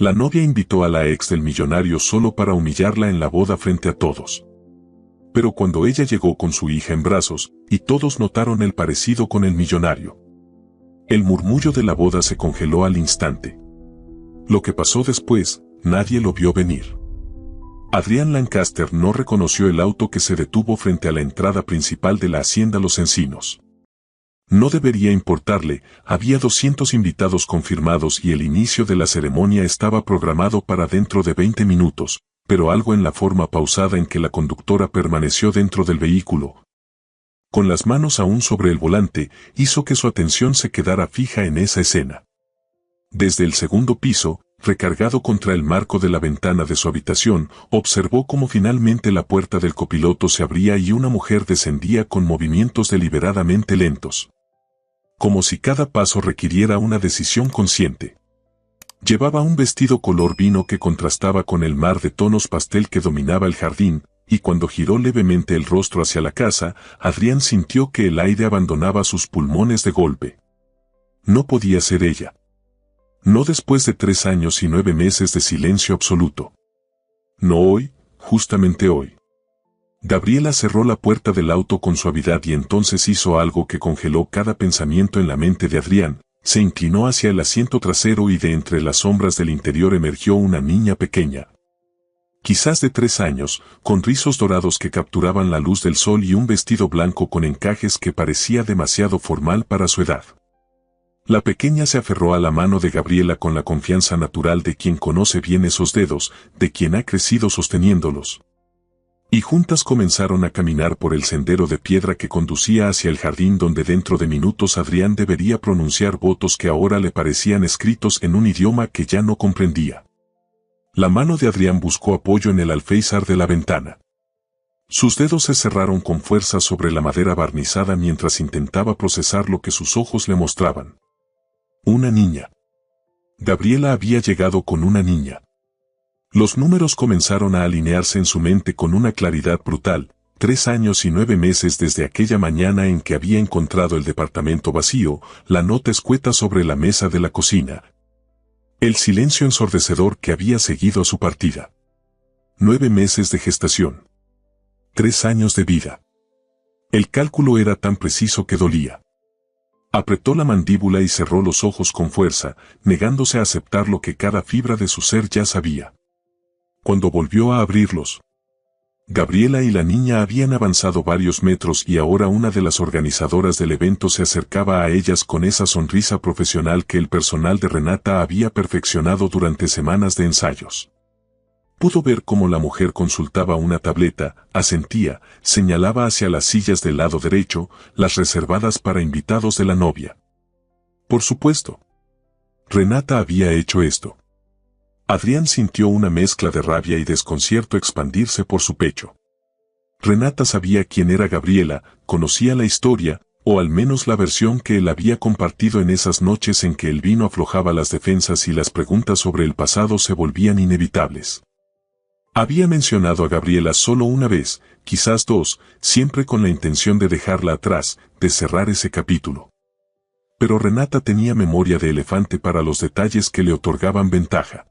La novia invitó a la ex del millonario solo para humillarla en la boda frente a todos. Pero cuando ella llegó con su hija en brazos, y todos notaron el parecido con el millonario, el murmullo de la boda se congeló al instante. Lo que pasó después, nadie lo vio venir. Adrián Lancaster no reconoció el auto que se detuvo frente a la entrada principal de la hacienda Los Encinos. No debería importarle, había 200 invitados confirmados y el inicio de la ceremonia estaba programado para dentro de 20 minutos, pero algo en la forma pausada en que la conductora permaneció dentro del vehículo, con las manos aún sobre el volante, hizo que su atención se quedara fija en esa escena. Desde el segundo piso, recargado contra el marco de la ventana de su habitación, observó cómo finalmente la puerta del copiloto se abría y una mujer descendía con movimientos deliberadamente lentos, como si cada paso requiriera una decisión consciente. Llevaba un vestido color vino que contrastaba con el mar de tonos pastel que dominaba el jardín, y cuando giró levemente el rostro hacia la casa, Adrián sintió que el aire abandonaba sus pulmones de golpe. No podía ser ella. No después de 3 años y 9 meses de silencio absoluto. No hoy, justamente hoy. Gabriela cerró la puerta del auto con suavidad y entonces hizo algo que congeló cada pensamiento en la mente de Adrián. Se inclinó hacia el asiento trasero y de entre las sombras del interior emergió una niña pequeña. Quizás de 3 años, con rizos dorados que capturaban la luz del sol y un vestido blanco con encajes que parecía demasiado formal para su edad. La pequeña se aferró a la mano de Gabriela con la confianza natural de quien conoce bien esos dedos, de quien ha crecido sosteniéndolos. Y juntas comenzaron a caminar por el sendero de piedra que conducía hacia el jardín donde dentro de minutos Adrián debería pronunciar votos que ahora le parecían escritos en un idioma que ya no comprendía. La mano de Adrián buscó apoyo en el alféizar de la ventana. Sus dedos se cerraron con fuerza sobre la madera barnizada mientras intentaba procesar lo que sus ojos le mostraban. Una niña. Gabriela había llegado con una niña. Los números comenzaron a alinearse en su mente con una claridad brutal. 3 años y 9 meses desde aquella mañana en que había encontrado el departamento vacío, la nota escueta sobre la mesa de la cocina. El silencio ensordecedor que había seguido a su partida. 9 meses de gestación. 3 años de vida. El cálculo era tan preciso que dolía. Apretó la mandíbula y cerró los ojos con fuerza, negándose a aceptar lo que cada fibra de su ser ya sabía. Cuando volvió a abrirlos, Gabriela y la niña habían avanzado varios metros y ahora una de las organizadoras del evento se acercaba a ellas con esa sonrisa profesional que el personal de Renata había perfeccionado durante semanas de ensayos. Pudo ver cómo la mujer consultaba una tableta, asentía, señalaba hacia las sillas del lado derecho, las reservadas para invitados de la novia. Por supuesto. Renata había hecho esto. Adrián sintió una mezcla de rabia y desconcierto expandirse por su pecho. Renata sabía quién era Gabriela, conocía la historia, o al menos la versión que él había compartido en esas noches en que el vino aflojaba las defensas y las preguntas sobre el pasado se volvían inevitables. Había mencionado a Gabriela solo una vez, quizás 2, siempre con la intención de dejarla atrás, de cerrar ese capítulo. Pero Renata tenía memoria de elefante para los detalles que le otorgaban ventaja.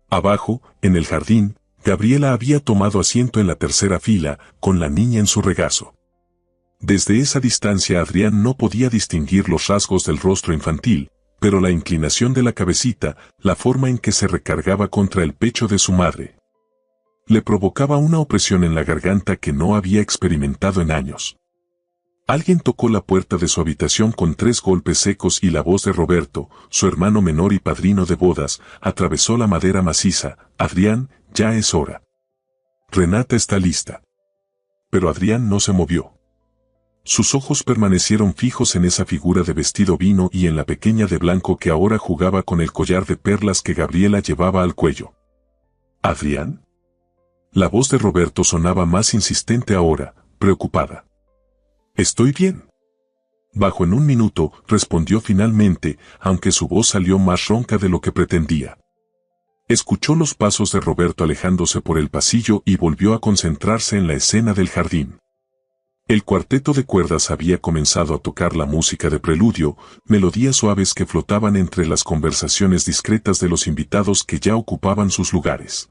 Abajo, en el jardín, Gabriela había tomado asiento en la tercera fila, con la niña en su regazo. Desde esa distancia Adrián no podía distinguir los rasgos del rostro infantil, pero la inclinación de la cabecita, la forma en que se recargaba contra el pecho de su madre, le provocaba una opresión en la garganta que no había experimentado en años. Alguien tocó la puerta de su habitación con 3 golpes secos y la voz de Roberto, su hermano menor y padrino de bodas, atravesó la madera maciza. Adrián, ya es hora. Renata está lista. Pero Adrián no se movió. Sus ojos permanecieron fijos en esa figura de vestido vino y en la pequeña de blanco que ahora jugaba con el collar de perlas que Gabriela llevaba al cuello. ¿Adrián? La voz de Roberto sonaba más insistente ahora, preocupada. «Estoy bien». Bajo en un minuto, respondió finalmente, aunque su voz salió más ronca de lo que pretendía. Escuchó los pasos de Roberto alejándose por el pasillo y volvió a concentrarse en la escena del jardín. El cuarteto de cuerdas había comenzado a tocar la música de preludio, melodías suaves que flotaban entre las conversaciones discretas de los invitados que ya ocupaban sus lugares.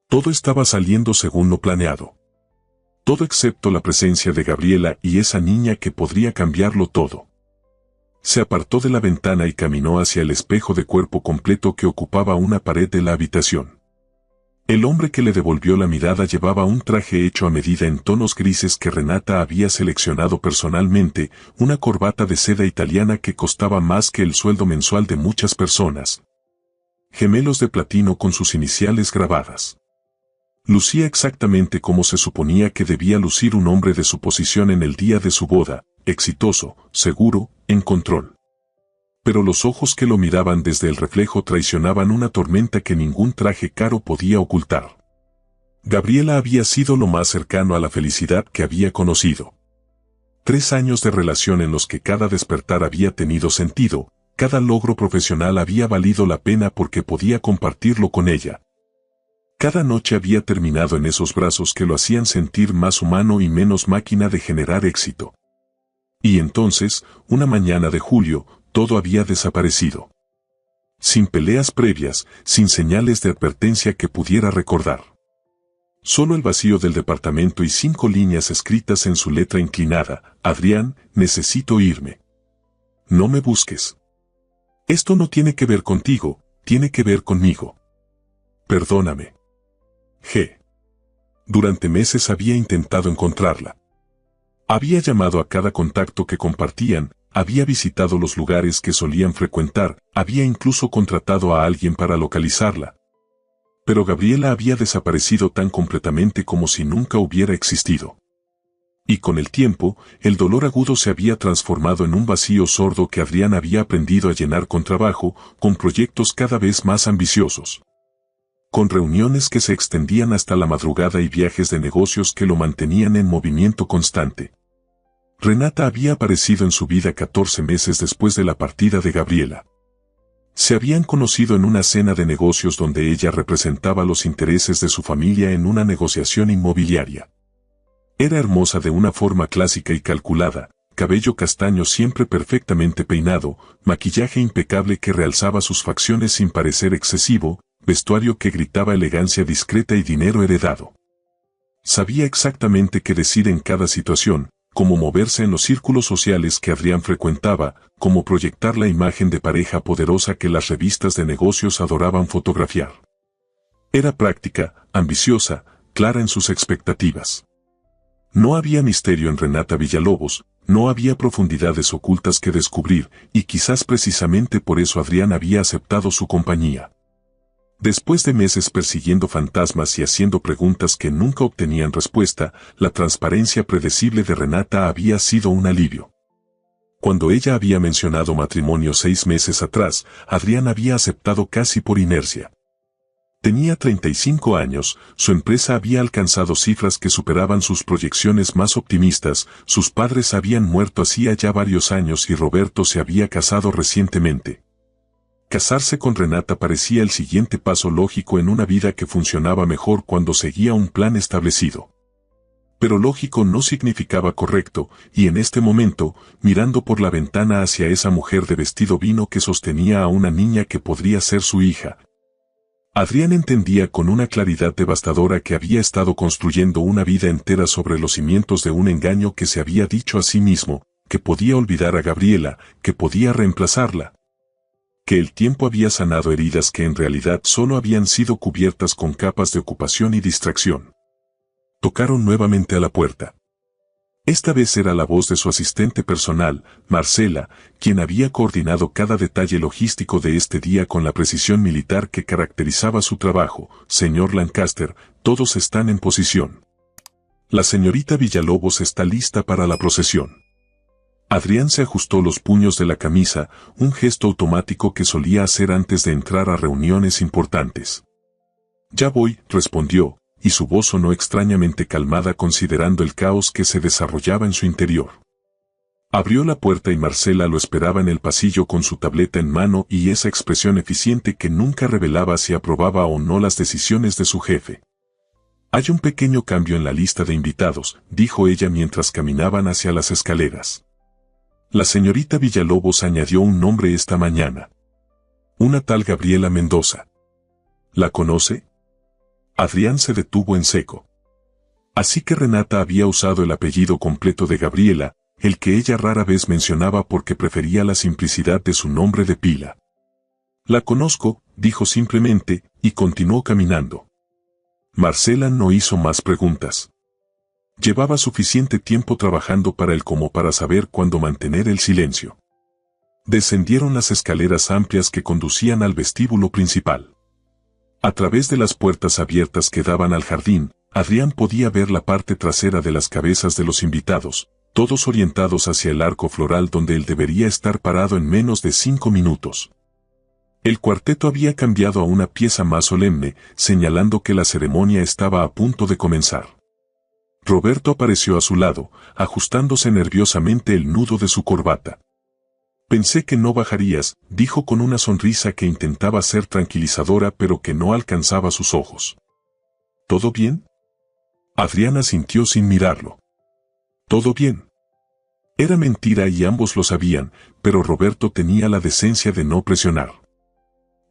Todo estaba saliendo según lo planeado. Todo excepto la presencia de Gabriela y esa niña que podría cambiarlo todo. Se apartó de la ventana y caminó hacia el espejo de cuerpo completo que ocupaba una pared de la habitación. El hombre que le devolvió la mirada llevaba un traje hecho a medida en tonos grises que Renata había seleccionado personalmente, una corbata de seda italiana que costaba más que el sueldo mensual de muchas personas. Gemelos de platino con sus iniciales grabadas. Lucía exactamente como se suponía que debía lucir un hombre de su posición en el día de su boda, exitoso, seguro, en control. Pero los ojos que lo miraban desde el reflejo traicionaban una tormenta que ningún traje caro podía ocultar. Gabriela había sido lo más cercano a la felicidad que había conocido. 3 años de relación en los que cada despertar había tenido sentido, cada logro profesional había valido la pena porque podía compartirlo con ella. Cada noche había terminado en esos brazos que lo hacían sentir más humano y menos máquina de generar éxito. Y entonces, una mañana de julio, todo había desaparecido. Sin peleas previas, sin señales de advertencia que pudiera recordar. Solo el vacío del departamento y 5 líneas escritas en su letra inclinada: Adrián, necesito irme. No me busques. Esto no tiene que ver contigo, tiene que ver conmigo. Perdóname. G. Durante meses había intentado encontrarla. Había llamado a cada contacto que compartían, había visitado los lugares que solían frecuentar, había incluso contratado a alguien para localizarla. Pero Gabriela había desaparecido tan completamente como si nunca hubiera existido. Y con el tiempo, el dolor agudo se había transformado en un vacío sordo que Adrián había aprendido a llenar con trabajo, con proyectos cada vez más ambiciosos. Con reuniones que se extendían hasta la madrugada y viajes de negocios que lo mantenían en movimiento constante. Renata había aparecido en su vida 14 meses después de la partida de Gabriela. Se habían conocido en una cena de negocios donde ella representaba los intereses de su familia en una negociación inmobiliaria. Era hermosa de una forma clásica y calculada, cabello castaño siempre perfectamente peinado, maquillaje impecable que realzaba sus facciones sin parecer excesivo, vestuario que gritaba elegancia discreta y dinero heredado. Sabía exactamente qué decir en cada situación, cómo moverse en los círculos sociales que Adrián frecuentaba, cómo proyectar la imagen de pareja poderosa que las revistas de negocios adoraban fotografiar. Era práctica, ambiciosa, clara en sus expectativas. No había misterio en Renata Villalobos, no había profundidades ocultas que descubrir, y quizás precisamente por eso Adrián había aceptado su compañía. Después de meses persiguiendo fantasmas y haciendo preguntas que nunca obtenían respuesta, la transparencia predecible de Renata había sido un alivio. Cuando ella había mencionado matrimonio 6 meses atrás, Adrián había aceptado casi por inercia. Tenía 35 años, su empresa había alcanzado cifras que superaban sus proyecciones más optimistas, sus padres habían muerto hacía ya varios años y Roberto se había casado recientemente. Casarse con Renata parecía el siguiente paso lógico en una vida que funcionaba mejor cuando seguía un plan establecido. Pero lógico no significaba correcto, y en este momento, mirando por la ventana hacia esa mujer de vestido vino que sostenía a una niña que podría ser su hija, Adrián entendía con una claridad devastadora que había estado construyendo una vida entera sobre los cimientos de un engaño que se había dicho a sí mismo, que podía olvidar a Gabriela, que podía reemplazarla. Que el tiempo había sanado heridas que en realidad solo habían sido cubiertas con capas de ocupación y distracción. Tocaron nuevamente a la puerta. Esta vez era la voz de su asistente personal, Marcela, quien había coordinado cada detalle logístico de este día con la precisión militar que caracterizaba su trabajo. Señor Lancaster, todos están en posición. La señorita Villalobos está lista para la procesión. Adrián se ajustó los puños de la camisa, un gesto automático que solía hacer antes de entrar a reuniones importantes. Ya voy, respondió, y su voz sonó extrañamente calmada considerando el caos que se desarrollaba en su interior. Abrió la puerta y Marcela lo esperaba en el pasillo con su tableta en mano y esa expresión eficiente que nunca revelaba si aprobaba o no las decisiones de su jefe. Hay un pequeño cambio en la lista de invitados, dijo ella mientras caminaban hacia las escaleras. La señorita Villalobos añadió un nombre esta mañana. Una tal Gabriela Mendoza. ¿La conoce? Adrián se detuvo en seco. Así que Renata había usado el apellido completo de Gabriela, el que ella rara vez mencionaba porque prefería la simplicidad de su nombre de pila. La conozco, dijo simplemente, y continuó caminando. Marcela no hizo más preguntas. Llevaba suficiente tiempo trabajando para él como para saber cuándo mantener el silencio. Descendieron las escaleras amplias que conducían al vestíbulo principal. A través de las puertas abiertas que daban al jardín, Adrián podía ver la parte trasera de las cabezas de los invitados, todos orientados hacia el arco floral donde él debería estar parado en menos de 5 minutos. El cuarteto había cambiado a una pieza más solemne, señalando que la ceremonia estaba a punto de comenzar. Roberto apareció a su lado, ajustándose nerviosamente el nudo de su corbata. Pensé que no bajarías, dijo con una sonrisa que intentaba ser tranquilizadora pero que no alcanzaba sus ojos. ¿Todo bien? Adrián asintió sin mirarlo. ¿Todo bien? Era mentira y ambos lo sabían, pero Roberto tenía la decencia de no presionar.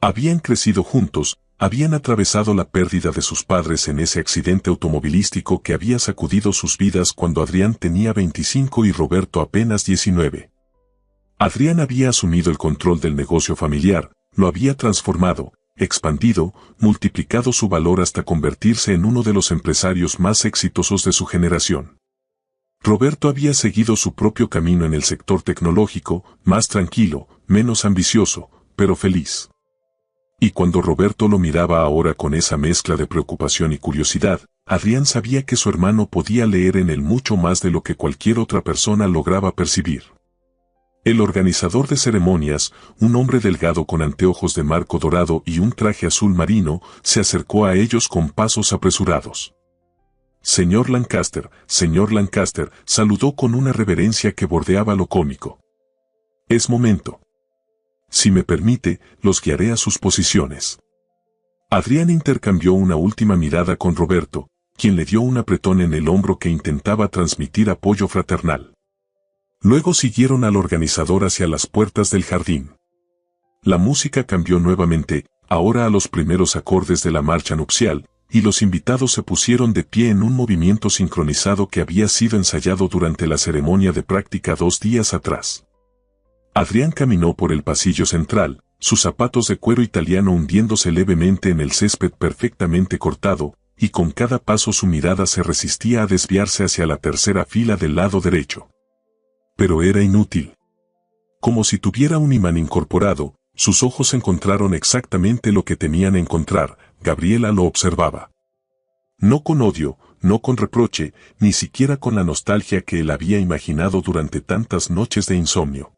Habían crecido juntos, habían atravesado la pérdida de sus padres en ese accidente automovilístico que había sacudido sus vidas cuando Adrián tenía 25 y Roberto apenas 19. Adrián había asumido el control del negocio familiar, lo había transformado, expandido, multiplicado su valor hasta convertirse en uno de los empresarios más exitosos de su generación. Roberto había seguido su propio camino en el sector tecnológico, más tranquilo, menos ambicioso, pero feliz. Y cuando Roberto lo miraba ahora con esa mezcla de preocupación y curiosidad, Adrián sabía que su hermano podía leer en él mucho más de lo que cualquier otra persona lograba percibir. El organizador de ceremonias, un hombre delgado con anteojos de marco dorado y un traje azul marino, se acercó a ellos con pasos apresurados. Señor Lancaster, saludó con una reverencia que bordeaba lo cómico. Es momento. Si me permite, los guiaré a sus posiciones. Adrián intercambió una última mirada con Roberto, quien le dio un apretón en el hombro que intentaba transmitir apoyo fraternal. Luego siguieron al organizador hacia las puertas del jardín. La música cambió nuevamente, ahora a los primeros acordes de la marcha nupcial, y los invitados se pusieron de pie en un movimiento sincronizado que había sido ensayado durante la ceremonia de práctica 2 días atrás. Adrián caminó por el pasillo central, sus zapatos de cuero italiano hundiéndose levemente en el césped perfectamente cortado, y con cada paso su mirada se resistía a desviarse hacia la tercera fila del lado derecho. Pero era inútil. Como si tuviera un imán incorporado, sus ojos encontraron exactamente lo que temían encontrar. Gabriela lo observaba. No con odio, no con reproche, ni siquiera con la nostalgia que él había imaginado durante tantas noches de insomnio.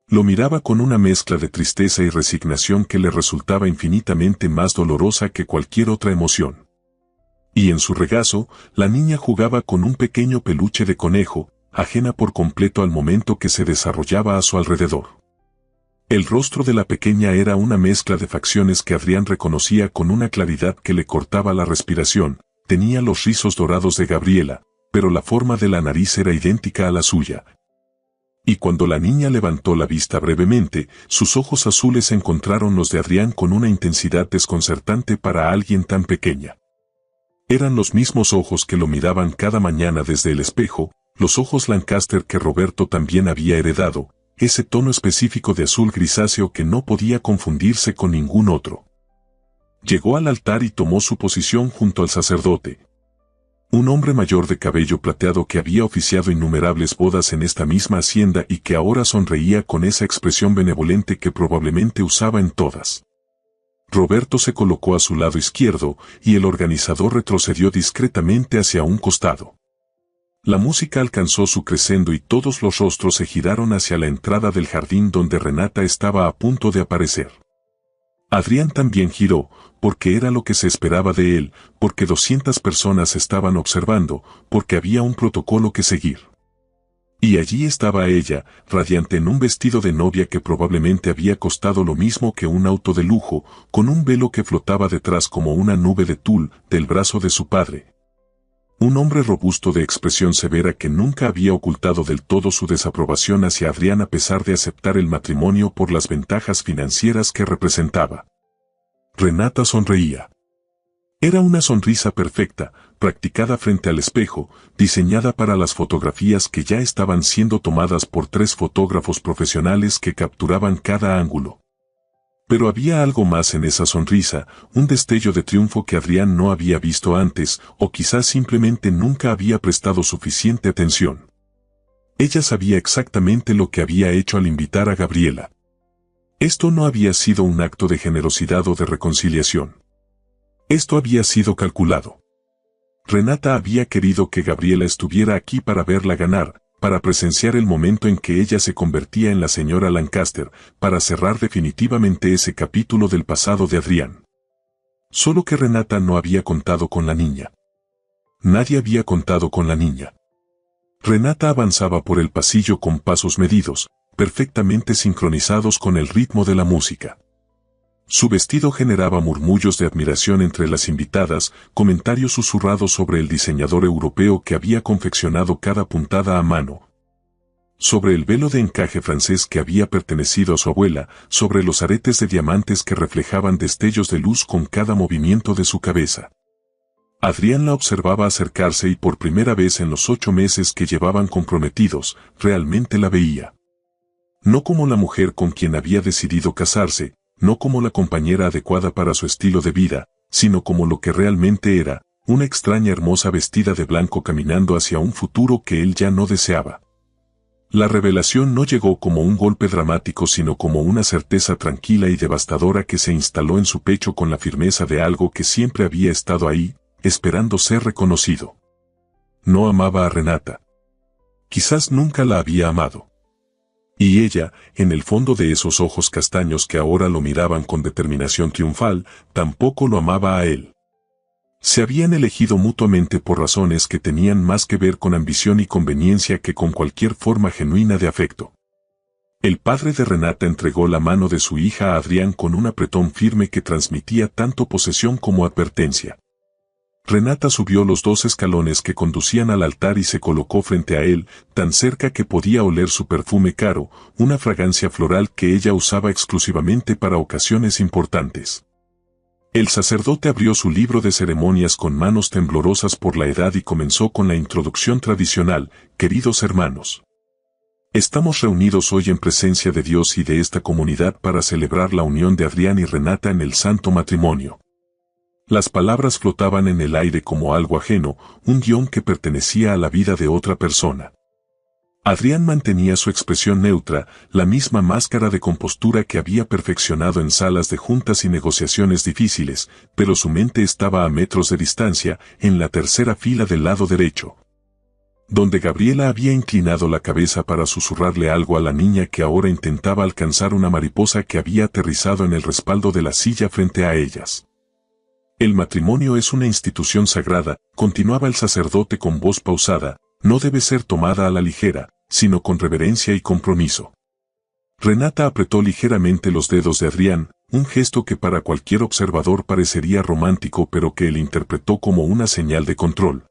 Lo miraba con una mezcla de tristeza y resignación que le resultaba infinitamente más dolorosa que cualquier otra emoción. Y en su regazo, la niña jugaba con un pequeño peluche de conejo, ajena por completo al momento que se desarrollaba a su alrededor. El rostro de la pequeña era una mezcla de facciones que Adrián reconocía con una claridad que le cortaba la respiración, tenía los rizos dorados de Gabriela, pero la forma de la nariz era idéntica a la suya. Y cuando la niña levantó la vista brevemente, sus ojos azules encontraron los de Adrián con una intensidad desconcertante para alguien tan pequeña. Eran los mismos ojos que lo miraban cada mañana desde el espejo, los ojos Lancaster que Roberto también había heredado, ese tono específico de azul grisáceo que no podía confundirse con ningún otro. Llegó al altar y tomó su posición junto al sacerdote. Un hombre mayor de cabello plateado que había oficiado innumerables bodas en esta misma hacienda y que ahora sonreía con esa expresión benevolente que probablemente usaba en todas. Roberto se colocó a su lado izquierdo y el organizador retrocedió discretamente hacia un costado. La música alcanzó su crescendo y todos los rostros se giraron hacia la entrada del jardín donde Renata estaba a punto de aparecer. Adrián también giró, porque era lo que se esperaba de él, porque 200 personas estaban observando, porque había un protocolo que seguir. Y allí estaba ella, radiante en un vestido de novia que probablemente había costado lo mismo que un auto de lujo, con un velo que flotaba detrás como una nube de tul del brazo de su padre. Un hombre robusto de expresión severa que nunca había ocultado del todo su desaprobación hacia Adrián a pesar de aceptar el matrimonio por las ventajas financieras que representaba. Renata sonreía. Era una sonrisa perfecta, practicada frente al espejo, diseñada para las fotografías que ya estaban siendo tomadas por 3 fotógrafos profesionales que capturaban cada ángulo. Pero había algo más en esa sonrisa, un destello de triunfo que Adrián no había visto antes, o quizás simplemente nunca había prestado suficiente atención. Ella sabía exactamente lo que había hecho al invitar a Gabriela. Esto no había sido un acto de generosidad o de reconciliación. Esto había sido calculado. Renata había querido que Gabriela estuviera aquí para verla ganar, para presenciar el momento en que ella se convertía en la señora Lancaster, para cerrar definitivamente ese capítulo del pasado de Adrián. Solo que Renata no había contado con la niña. Nadie había contado con la niña. Renata avanzaba por el pasillo con pasos medidos, perfectamente sincronizados con el ritmo de la música. Su vestido generaba murmullos de admiración entre las invitadas, comentarios susurrados sobre el diseñador europeo que había confeccionado cada puntada a mano, sobre el velo de encaje francés que había pertenecido a su abuela, sobre los aretes de diamantes que reflejaban destellos de luz con cada movimiento de su cabeza. Adrián la observaba acercarse y por primera vez en los 8 meses que llevaban comprometidos, realmente la veía. No como la mujer con quien había decidido casarse, no como la compañera adecuada para su estilo de vida, sino como lo que realmente era, una extraña hermosa vestida de blanco caminando hacia un futuro que él ya no deseaba. La revelación no llegó como un golpe dramático sino como una certeza tranquila y devastadora que se instaló en su pecho con la firmeza de algo que siempre había estado ahí, esperando ser reconocido. No amaba a Renata. Quizás nunca la había amado. Y ella, en el fondo de esos ojos castaños que ahora lo miraban con determinación triunfal, tampoco lo amaba a él. Se habían elegido mutuamente por razones que tenían más que ver con ambición y conveniencia que con cualquier forma genuina de afecto. El padre de Renata entregó la mano de su hija a Adrián con un apretón firme que transmitía tanto posesión como advertencia. Renata subió los 2 escalones que conducían al altar y se colocó frente a él, tan cerca que podía oler su perfume caro, una fragancia floral que ella usaba exclusivamente para ocasiones importantes. El sacerdote abrió su libro de ceremonias con manos temblorosas por la edad y comenzó con la introducción tradicional: queridos hermanos. Estamos reunidos hoy en presencia de Dios y de esta comunidad para celebrar la unión de Adrián y Renata en el santo matrimonio. Las palabras flotaban en el aire como algo ajeno, un guión que pertenecía a la vida de otra persona. Adrián mantenía su expresión neutra, la misma máscara de compostura que había perfeccionado en salas de juntas y negociaciones difíciles, pero su mente estaba a metros de distancia, en la tercera fila del lado derecho, donde Gabriela había inclinado la cabeza para susurrarle algo a la niña que ahora intentaba alcanzar una mariposa que había aterrizado en el respaldo de la silla frente a ellas. El matrimonio es una institución sagrada, continuaba el sacerdote con voz pausada, no debe ser tomada a la ligera, sino con reverencia y compromiso. Renata apretó ligeramente los dedos de Adrián, un gesto que para cualquier observador parecería romántico pero que él interpretó como una señal de control.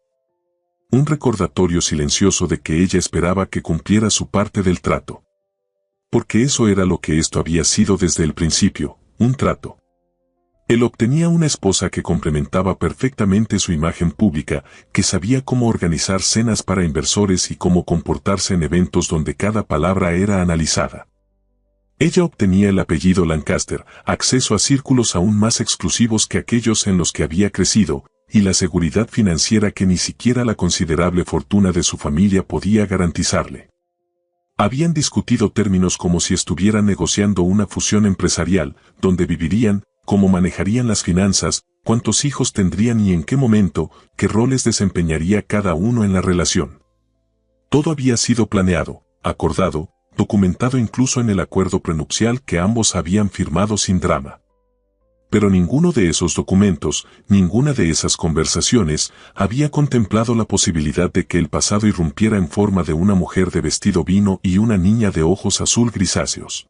Un recordatorio silencioso de que ella esperaba que cumpliera su parte del trato. Porque eso era lo que esto había sido desde el principio, un trato. Él obtenía una esposa que complementaba perfectamente su imagen pública, que sabía cómo organizar cenas para inversores y cómo comportarse en eventos donde cada palabra era analizada. Ella obtenía el apellido Lancaster, acceso a círculos aún más exclusivos que aquellos en los que había crecido, y la seguridad financiera que ni siquiera la considerable fortuna de su familia podía garantizarle. Habían discutido términos como si estuvieran negociando una fusión empresarial, donde vivirían, cómo manejarían las finanzas, cuántos hijos tendrían y en qué momento, qué roles desempeñaría cada uno en la relación. Todo había sido planeado, acordado, documentado incluso en el acuerdo prenupcial que ambos habían firmado sin drama. Pero ninguno de esos documentos, ninguna de esas conversaciones, había contemplado la posibilidad de que el pasado irrumpiera en forma de una mujer de vestido vino y una niña de ojos azul grisáceos.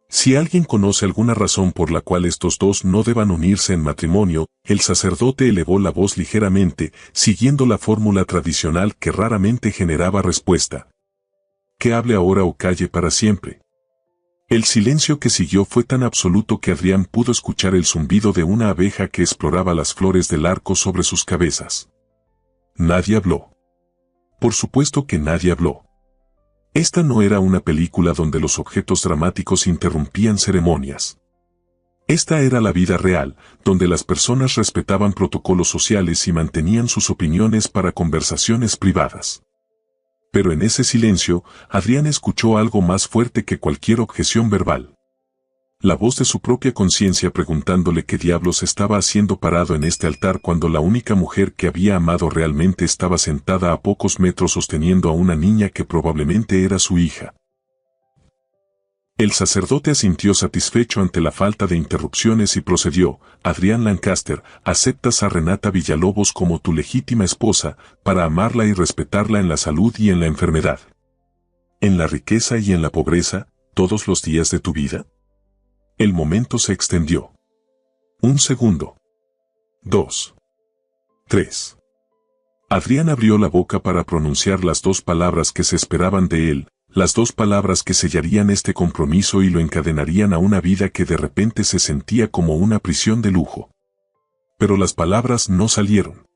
Si alguien conoce alguna razón por la cual estos dos no deban unirse en matrimonio, el sacerdote elevó la voz ligeramente, siguiendo la fórmula tradicional que raramente generaba respuesta. Que hable ahora o calle para siempre. El silencio que siguió fue tan absoluto que Adrián pudo escuchar el zumbido de una abeja que exploraba las flores del arco sobre sus cabezas. Nadie habló. Por supuesto que nadie habló. Esta no era una película donde los objetos dramáticos interrumpían ceremonias. Esta era la vida real, donde las personas respetaban protocolos sociales y mantenían sus opiniones para conversaciones privadas. Pero en ese silencio, Adrián escuchó algo más fuerte que cualquier objeción verbal. La voz de su propia conciencia preguntándole qué diablos estaba haciendo parado en este altar cuando la única mujer que había amado realmente estaba sentada a pocos metros sosteniendo a una niña que probablemente era su hija. El sacerdote asintió satisfecho ante la falta de interrupciones y procedió: Adrián Lancaster, aceptas a Renata Villalobos como tu legítima esposa, para amarla y respetarla en la salud y en la enfermedad, en la riqueza y en la pobreza, todos los días de tu vida. El momento se extendió. 1 segundo. 2. 3. Adrián abrió la boca para pronunciar las dos palabras que se esperaban de él, las dos palabras que sellarían este compromiso y lo encadenarían a una vida que de repente se sentía como una prisión de lujo. Pero las palabras no salieron.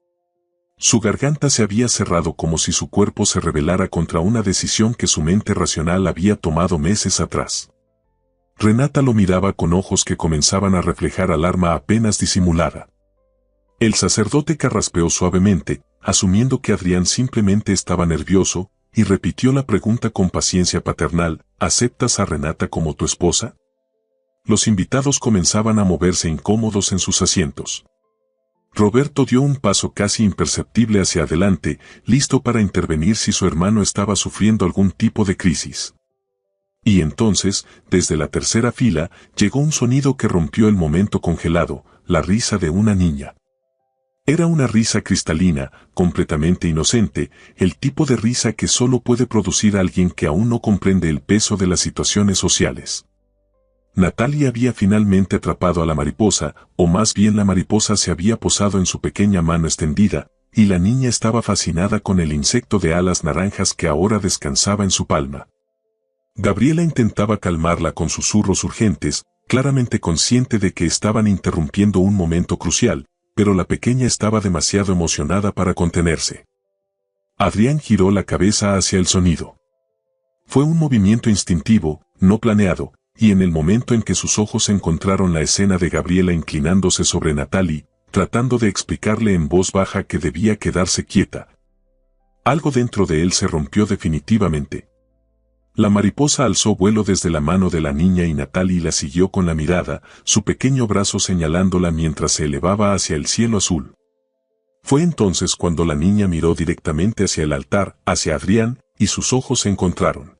Su garganta se había cerrado como si su cuerpo se rebelara contra una decisión que su mente racional había tomado meses atrás. Renata lo miraba con ojos que comenzaban a reflejar alarma apenas disimulada. El sacerdote carraspeó suavemente, asumiendo que Adrián simplemente estaba nervioso, y repitió la pregunta con paciencia paternal: ¿aceptas a Renata como tu esposa? Los invitados comenzaban a moverse incómodos en sus asientos. Roberto dio un paso casi imperceptible hacia adelante, listo para intervenir si su hermano estaba sufriendo algún tipo de crisis. Y entonces, desde la tercera fila, llegó un sonido que rompió el momento congelado: la risa de una niña. Era una risa cristalina, completamente inocente, el tipo de risa que solo puede producir alguien que aún no comprende el peso de las situaciones sociales. Natalia había finalmente atrapado a la mariposa, o más bien la mariposa se había posado en su pequeña mano extendida, y la niña estaba fascinada con el insecto de alas naranjas que ahora descansaba en su palma. Gabriela intentaba calmarla con susurros urgentes, claramente consciente de que estaban interrumpiendo un momento crucial, pero la pequeña estaba demasiado emocionada para contenerse. Adrián giró la cabeza hacia el sonido. Fue un movimiento instintivo, no planeado, y en el momento en que sus ojos encontraron la escena de Gabriela inclinándose sobre Natalie, tratando de explicarle en voz baja que debía quedarse quieta, algo dentro de él se rompió definitivamente. La mariposa alzó vuelo desde la mano de la niña y Natalie la siguió con la mirada, su pequeño brazo señalándola mientras se elevaba hacia el cielo azul. Fue entonces cuando la niña miró directamente hacia el altar, hacia Adrián, y sus ojos se encontraron.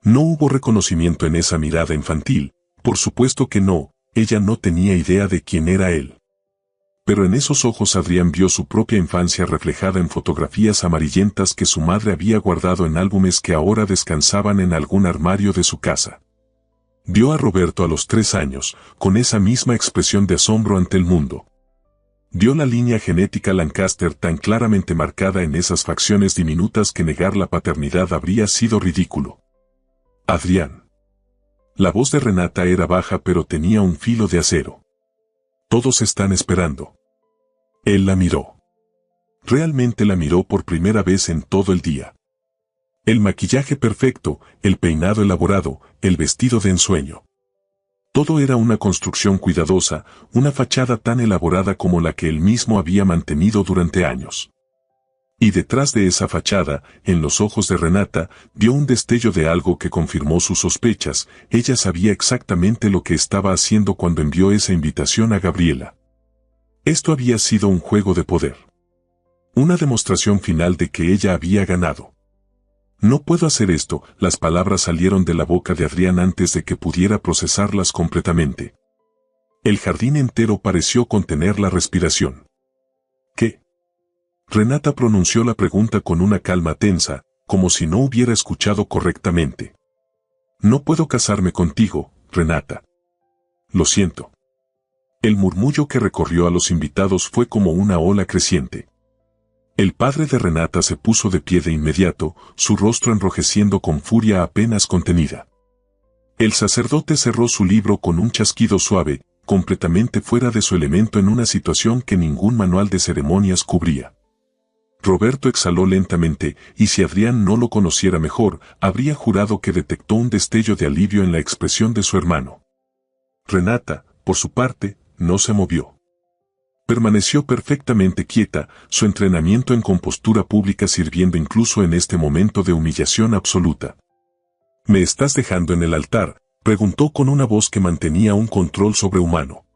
No hubo reconocimiento en esa mirada infantil, por supuesto que no, ella no tenía idea de quién era él. Pero en esos ojos Adrián vio su propia infancia reflejada en fotografías amarillentas que su madre había guardado en álbumes que ahora descansaban en algún armario de su casa. Vio a Roberto a los 3 años, con esa misma expresión de asombro ante el mundo. Vio la línea genética Lancaster tan claramente marcada en esas facciones diminutas que negar la paternidad habría sido ridículo. Adrián. La voz de Renata era baja pero tenía un filo de acero. Todos están esperando. Él la miró. Realmente la miró por primera vez en todo el día. El maquillaje perfecto, el peinado elaborado, el vestido de ensueño. Todo era una construcción cuidadosa, una fachada tan elaborada como la que él mismo había mantenido durante años. Y detrás de esa fachada, en los ojos de Renata, vio un destello de algo que confirmó sus sospechas. Ella sabía exactamente lo que estaba haciendo cuando envió esa invitación a Gabriela. Esto había sido un juego de poder. Una demostración final de que ella había ganado. No puedo hacer esto, las palabras salieron de la boca de Adrián antes de que pudiera procesarlas completamente. El jardín entero pareció contener la respiración. ¿Qué? Renata pronunció la pregunta con una calma tensa, como si no hubiera escuchado correctamente. No puedo casarme contigo, Renata. Lo siento. El murmullo que recorrió a los invitados fue como una ola creciente. El padre de Renata se puso de pie de inmediato, su rostro enrojeciendo con furia apenas contenida. El sacerdote cerró su libro con un chasquido suave, completamente fuera de su elemento en una situación que ningún manual de ceremonias cubría. Roberto exhaló lentamente, y si Adrián no lo conociera mejor, habría jurado que detectó un destello de alivio en la expresión de su hermano. Renata, por su parte, no se movió. Permaneció perfectamente quieta, su entrenamiento en compostura pública sirviendo incluso en este momento de humillación absoluta. ¿Me estás dejando en el altar?, preguntó con una voz que mantenía un control sobrehumano.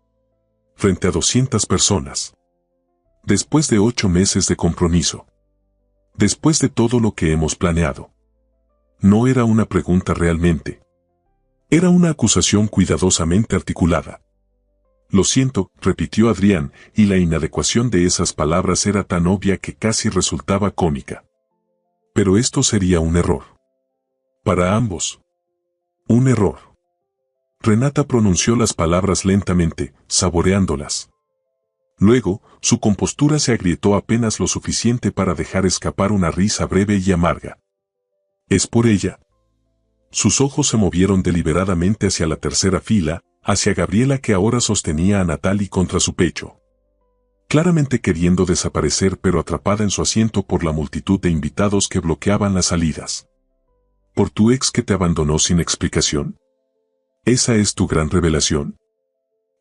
Frente a 200 personas. Después de 8 meses de compromiso. Después de todo lo que hemos planeado. No era una pregunta realmente. Era una acusación cuidadosamente articulada. Lo siento, repitió Adrián, y la inadecuación de esas palabras era tan obvia que casi resultaba cómica. Pero esto sería un error. Para ambos. Un error. Renata pronunció las palabras lentamente, saboreándolas. Luego, su compostura se agrietó apenas lo suficiente para dejar escapar una risa breve y amarga. ¿Es por ella? Sus ojos se movieron deliberadamente hacia la tercera fila, hacia Gabriela que ahora sostenía a Natalie contra su pecho. Claramente queriendo desaparecer pero atrapada en su asiento por la multitud de invitados que bloqueaban las salidas. ¿Por tu ex que te abandonó sin explicación? ¿Esa es tu gran revelación?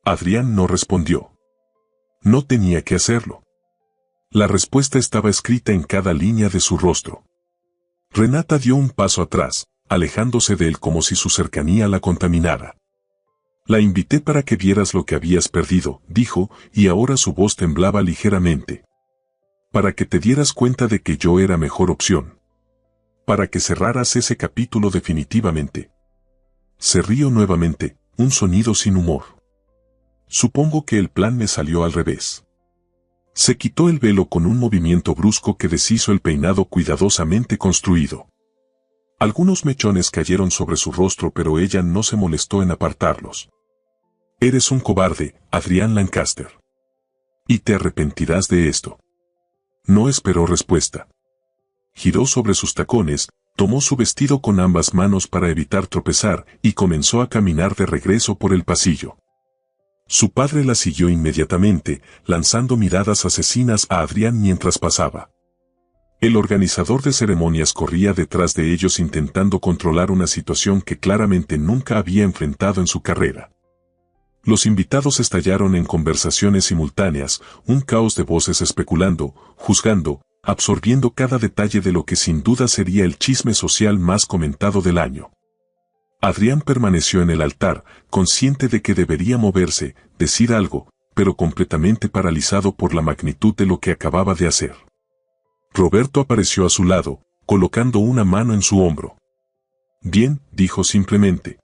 Adrián no respondió. No tenía que hacerlo. La respuesta estaba escrita en cada línea de su rostro. Renata dio un paso atrás, alejándose de él como si su cercanía la contaminara. La invité para que vieras lo que habías perdido, dijo, y ahora su voz temblaba ligeramente. Para que te dieras cuenta de que yo era mejor opción. Para que cerraras ese capítulo definitivamente. Se rió nuevamente, un sonido sin humor. Supongo que el plan me salió al revés. Se quitó el velo con un movimiento brusco que deshizo el peinado cuidadosamente construido. Algunos mechones cayeron sobre su rostro pero ella no se molestó en apartarlos. Eres un cobarde, Adrián Lancaster. Y te arrepentirás de esto. No esperó respuesta. Giró sobre sus tacones, tomó su vestido con ambas manos para evitar tropezar y comenzó a caminar de regreso por el pasillo. Su padre la siguió inmediatamente, lanzando miradas asesinas a Adrián mientras pasaba. El organizador de ceremonias corría detrás de ellos intentando controlar una situación que claramente nunca había enfrentado en su carrera. Los invitados estallaron en conversaciones simultáneas, un caos de voces especulando, juzgando, absorbiendo cada detalle de lo que sin duda sería el chisme social más comentado del año. Adrián permaneció en el altar, consciente de que debería moverse, decir algo, pero completamente paralizado por la magnitud de lo que acababa de hacer. Roberto apareció a su lado, colocando una mano en su hombro. Bien, dijo simplemente.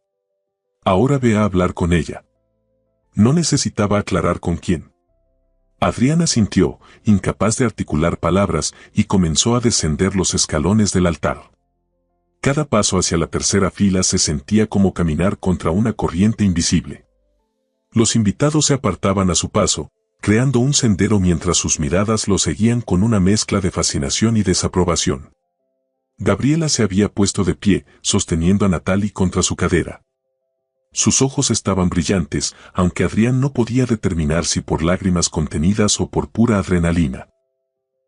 Ahora ve a hablar con ella. No necesitaba aclarar con quién. Adrián asintió, incapaz de articular palabras, y comenzó a descender los escalones del altar. Cada paso hacia la tercera fila se sentía como caminar contra una corriente invisible. Los invitados se apartaban a su paso, creando un sendero mientras sus miradas lo seguían con una mezcla de fascinación y desaprobación. Gabriela se había puesto de pie, sosteniendo a Natalie contra su cadera. Sus ojos estaban brillantes, aunque Adrián no podía determinar si por lágrimas contenidas o por pura adrenalina.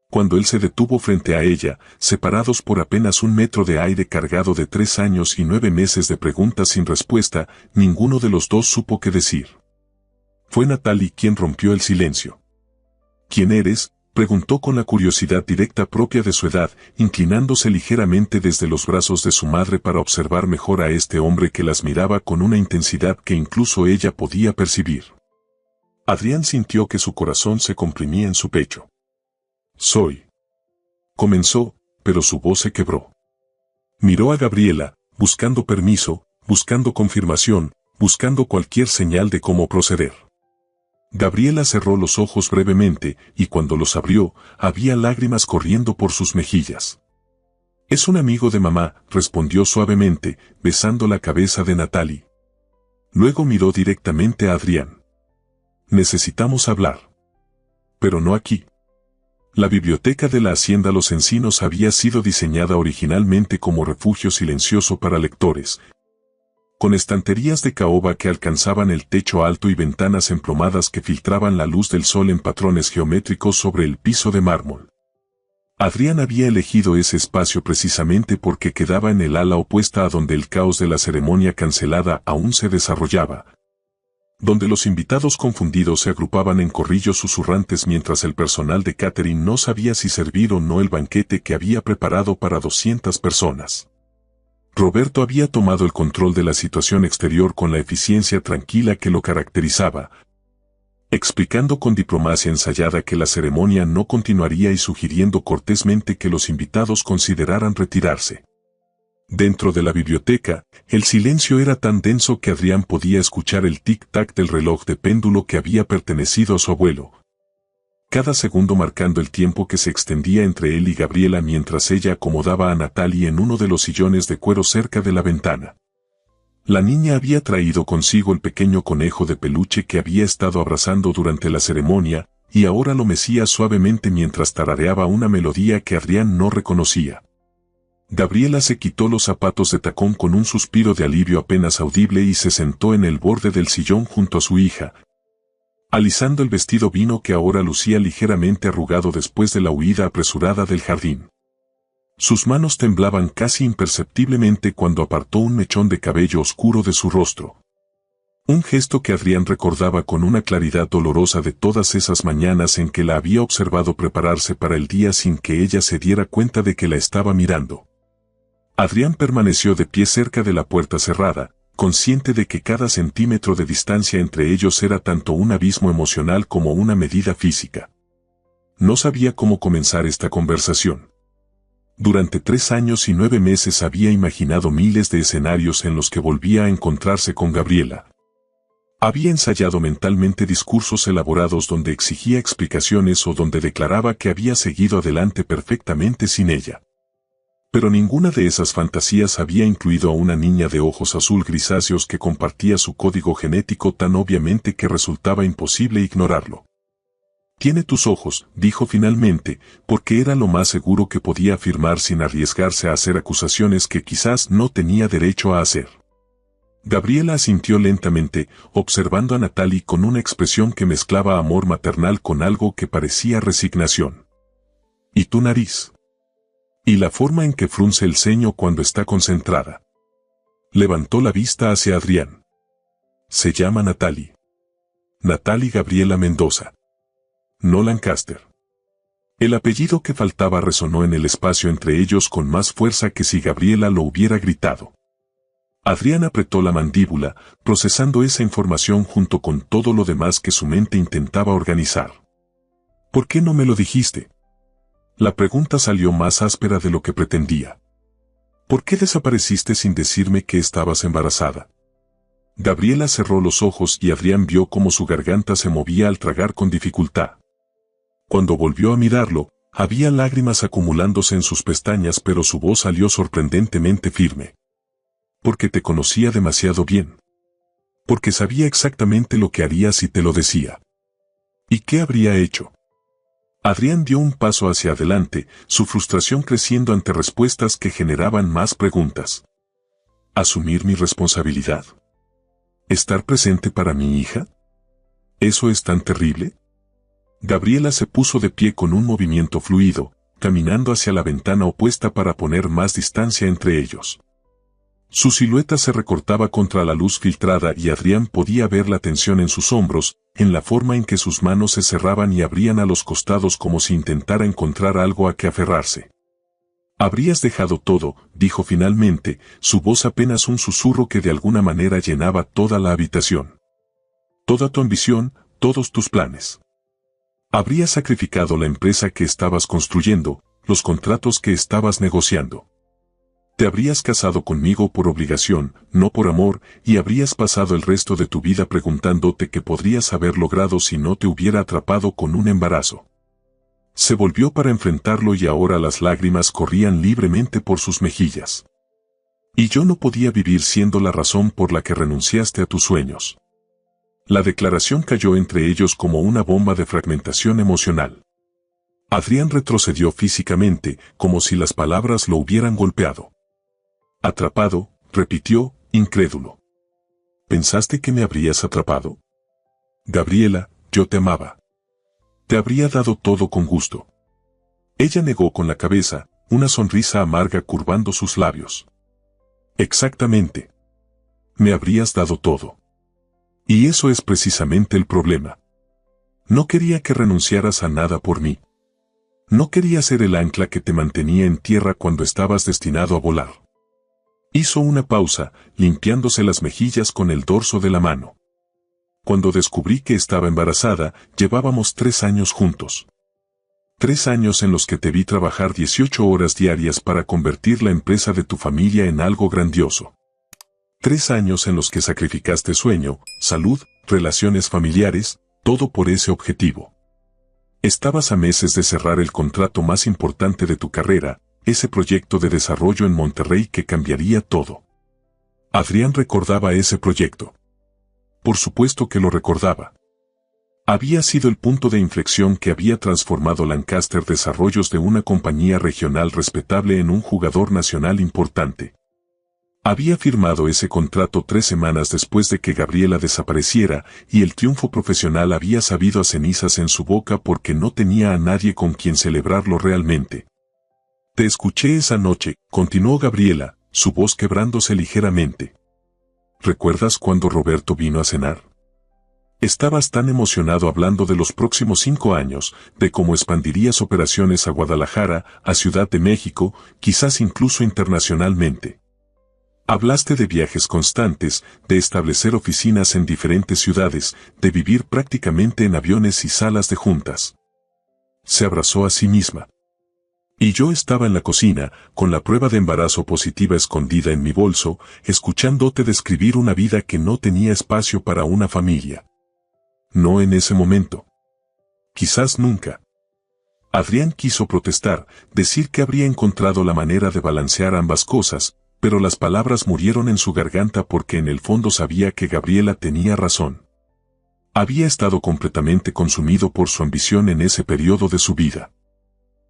Cuando él se detuvo frente a ella, separados por apenas 1 metro de aire cargado de 3 años y 9 meses de preguntas sin respuesta, ninguno de los dos supo qué decir. Fue Natalie quien rompió el silencio. ¿Quién eres?, preguntó con la curiosidad directa propia de su edad, inclinándose ligeramente desde los brazos de su madre para observar mejor a este hombre que las miraba con una intensidad que incluso ella podía percibir. Adrián sintió que su corazón se comprimía en su pecho. Soy. Comenzó, pero su voz se quebró. Miró a Gabriela, buscando permiso, buscando confirmación, buscando cualquier señal de cómo proceder. Gabriela cerró los ojos brevemente, y cuando los abrió, había lágrimas corriendo por sus mejillas. «Es un amigo de mamá», respondió suavemente, besando la cabeza de Natalie. Luego miró directamente a Adrián. «Necesitamos hablar. Pero no aquí». La biblioteca de la Hacienda Los Encinos había sido diseñada originalmente como refugio silencioso para lectores, con estanterías de caoba que alcanzaban el techo alto y ventanas emplomadas que filtraban la luz del sol en patrones geométricos sobre el piso de mármol. Adrián había elegido ese espacio precisamente porque quedaba en el ala opuesta a donde el caos de la ceremonia cancelada aún se desarrollaba, donde los invitados confundidos se agrupaban en corrillos susurrantes mientras el personal de catering no sabía si servir o no el banquete que había preparado para 200 personas. Roberto había tomado el control de la situación exterior con la eficiencia tranquila que lo caracterizaba, explicando con diplomacia ensayada que la ceremonia no continuaría y sugiriendo cortésmente que los invitados consideraran retirarse. Dentro de la biblioteca, el silencio era tan denso que Adrián podía escuchar el tic-tac del reloj de péndulo que había pertenecido a su abuelo, cada segundo marcando el tiempo que se extendía entre él y Gabriela mientras ella acomodaba a Natalie en uno de los sillones de cuero cerca de la ventana. La niña había traído consigo el pequeño conejo de peluche que había estado abrazando durante la ceremonia, y ahora lo mecía suavemente mientras tarareaba una melodía que Adrián no reconocía. Gabriela se quitó los zapatos de tacón con un suspiro de alivio apenas audible y se sentó en el borde del sillón junto a su hija, alisando el vestido vino que ahora lucía ligeramente arrugado después de la huida apresurada del jardín. Sus manos temblaban casi imperceptiblemente cuando apartó un mechón de cabello oscuro de su rostro. Un gesto que Adrián recordaba con una claridad dolorosa de todas esas mañanas en que la había observado prepararse para el día sin que ella se diera cuenta de que la estaba mirando. Adrián permaneció de pie cerca de la puerta cerrada, consciente de que cada centímetro de distancia entre ellos era tanto un abismo emocional como una medida física. No sabía cómo comenzar esta conversación. Durante 3 años y 9 meses había imaginado miles de escenarios en los que volvía a encontrarse con Gabriela. Había ensayado mentalmente discursos elaborados donde exigía explicaciones o donde declaraba que había seguido adelante perfectamente sin ella. Pero ninguna de esas fantasías había incluido a una niña de ojos azul grisáceos que compartía su código genético tan obviamente que resultaba imposible ignorarlo. «Tiene tus ojos», dijo finalmente, porque era lo más seguro que podía afirmar sin arriesgarse a hacer acusaciones que quizás no tenía derecho a hacer. Gabriela asintió lentamente, observando a Natalie con una expresión que mezclaba amor maternal con algo que parecía resignación. «¿Y tu nariz?» «Y la forma en que frunce el ceño cuando está concentrada». Levantó la vista hacia Adrián. «Se llama Natalie. Natalie Gabriela Mendoza. No Lancaster». El apellido que faltaba resonó en el espacio entre ellos con más fuerza que si Gabriela lo hubiera gritado. Adrián apretó la mandíbula, procesando esa información junto con todo lo demás que su mente intentaba organizar. «¿Por qué no me lo dijiste?» La pregunta salió más áspera de lo que pretendía. «¿Por qué desapareciste sin decirme que estabas embarazada?» Gabriela cerró los ojos y Adrián vio cómo su garganta se movía al tragar con dificultad. Cuando volvió a mirarlo, había lágrimas acumulándose en sus pestañas, pero su voz salió sorprendentemente firme. «Porque te conocía demasiado bien. Porque sabía exactamente lo que haría si te lo decía». «¿Y qué habría hecho?» Adrián dio un paso hacia adelante, su frustración creciendo ante respuestas que generaban más preguntas. ¿Asumir mi responsabilidad? ¿Estar presente para mi hija? ¿Eso es tan terrible? Gabriela se puso de pie con un movimiento fluido, caminando hacia la ventana opuesta para poner más distancia entre ellos. Su silueta se recortaba contra la luz filtrada y Adrián podía ver la tensión en sus hombros, en la forma en que sus manos se cerraban y abrían a los costados como si intentara encontrar algo a que aferrarse. «Habrías dejado todo», dijo finalmente, su voz apenas un susurro que de alguna manera llenaba toda la habitación. «Toda tu ambición, todos tus planes. Habrías sacrificado la empresa que estabas construyendo, los contratos que estabas negociando. Te habrías casado conmigo por obligación, no por amor, y habrías pasado el resto de tu vida preguntándote qué podrías haber logrado si no te hubiera atrapado con un embarazo. Se volvió para enfrentarlo y ahora las lágrimas corrían libremente por sus mejillas. Y yo no podía vivir siendo la razón por la que renunciaste a tus sueños. La declaración cayó entre ellos como una bomba de fragmentación emocional. Adrián retrocedió físicamente, como si las palabras lo hubieran golpeado. Atrapado, repitió, incrédulo. ¿Pensaste que me habrías atrapado? Gabriela, yo te amaba. Te habría dado todo con gusto. Ella negó con la cabeza, una sonrisa amarga curvando sus labios. Exactamente. Me habrías dado todo. Y eso es precisamente el problema. No quería que renunciaras a nada por mí. No quería ser el ancla que te mantenía en tierra cuando estabas destinado a volar. Hizo una pausa, limpiándose las mejillas con el dorso de la mano. Cuando descubrí que estaba embarazada, llevábamos 3 años juntos. 3 años en los que te vi trabajar 18 horas diarias para convertir la empresa de tu familia en algo grandioso. 3 años en los que sacrificaste sueño, salud, relaciones familiares, todo por ese objetivo. Estabas a meses de cerrar el contrato más importante de tu carrera, ese proyecto de desarrollo en Monterrey que cambiaría todo. Adrián recordaba ese proyecto. Por supuesto que lo recordaba. Había sido el punto de inflexión que había transformado Lancaster Desarrollos de una compañía regional respetable en un jugador nacional importante. Había firmado ese contrato 3 semanas después de que Gabriela desapareciera y el triunfo profesional había sabido a cenizas en su boca porque no tenía a nadie con quien celebrarlo realmente. Te escuché esa noche, continuó Gabriela, su voz quebrándose ligeramente. ¿Recuerdas cuando Roberto vino a cenar? Estabas tan emocionado hablando de los próximos 5 años, de cómo expandirías operaciones a Guadalajara, a Ciudad de México, quizás incluso internacionalmente. Hablaste de viajes constantes, de establecer oficinas en diferentes ciudades, de vivir prácticamente en aviones y salas de juntas. Se abrazó a sí misma. Y yo estaba en la cocina, con la prueba de embarazo positiva escondida en mi bolso, escuchándote describir una vida que no tenía espacio para una familia. No en ese momento. Quizás nunca. Adrián quiso protestar, decir que habría encontrado la manera de balancear ambas cosas, pero las palabras murieron en su garganta porque en el fondo sabía que Gabriela tenía razón. Había estado completamente consumido por su ambición en ese periodo de su vida.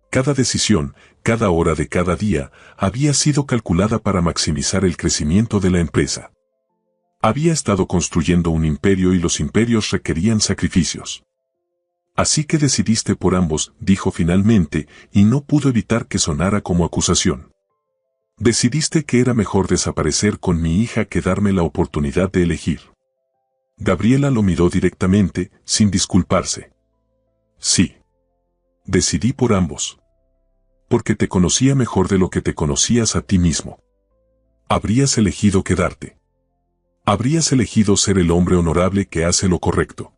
Cada decisión, cada hora de cada día, había sido calculada para maximizar el crecimiento de la empresa. Había estado construyendo un imperio y los imperios requerían sacrificios. Así que decidiste por ambos, dijo finalmente, y no pudo evitar que sonara como acusación. Decidiste que era mejor desaparecer con mi hija que darme la oportunidad de elegir. Gabriela lo miró directamente, sin disculparse. Sí. Decidí por ambos. Porque te conocía mejor de lo que te conocías a ti mismo. Habrías elegido quedarte. Habrías elegido ser el hombre honorable que hace lo correcto.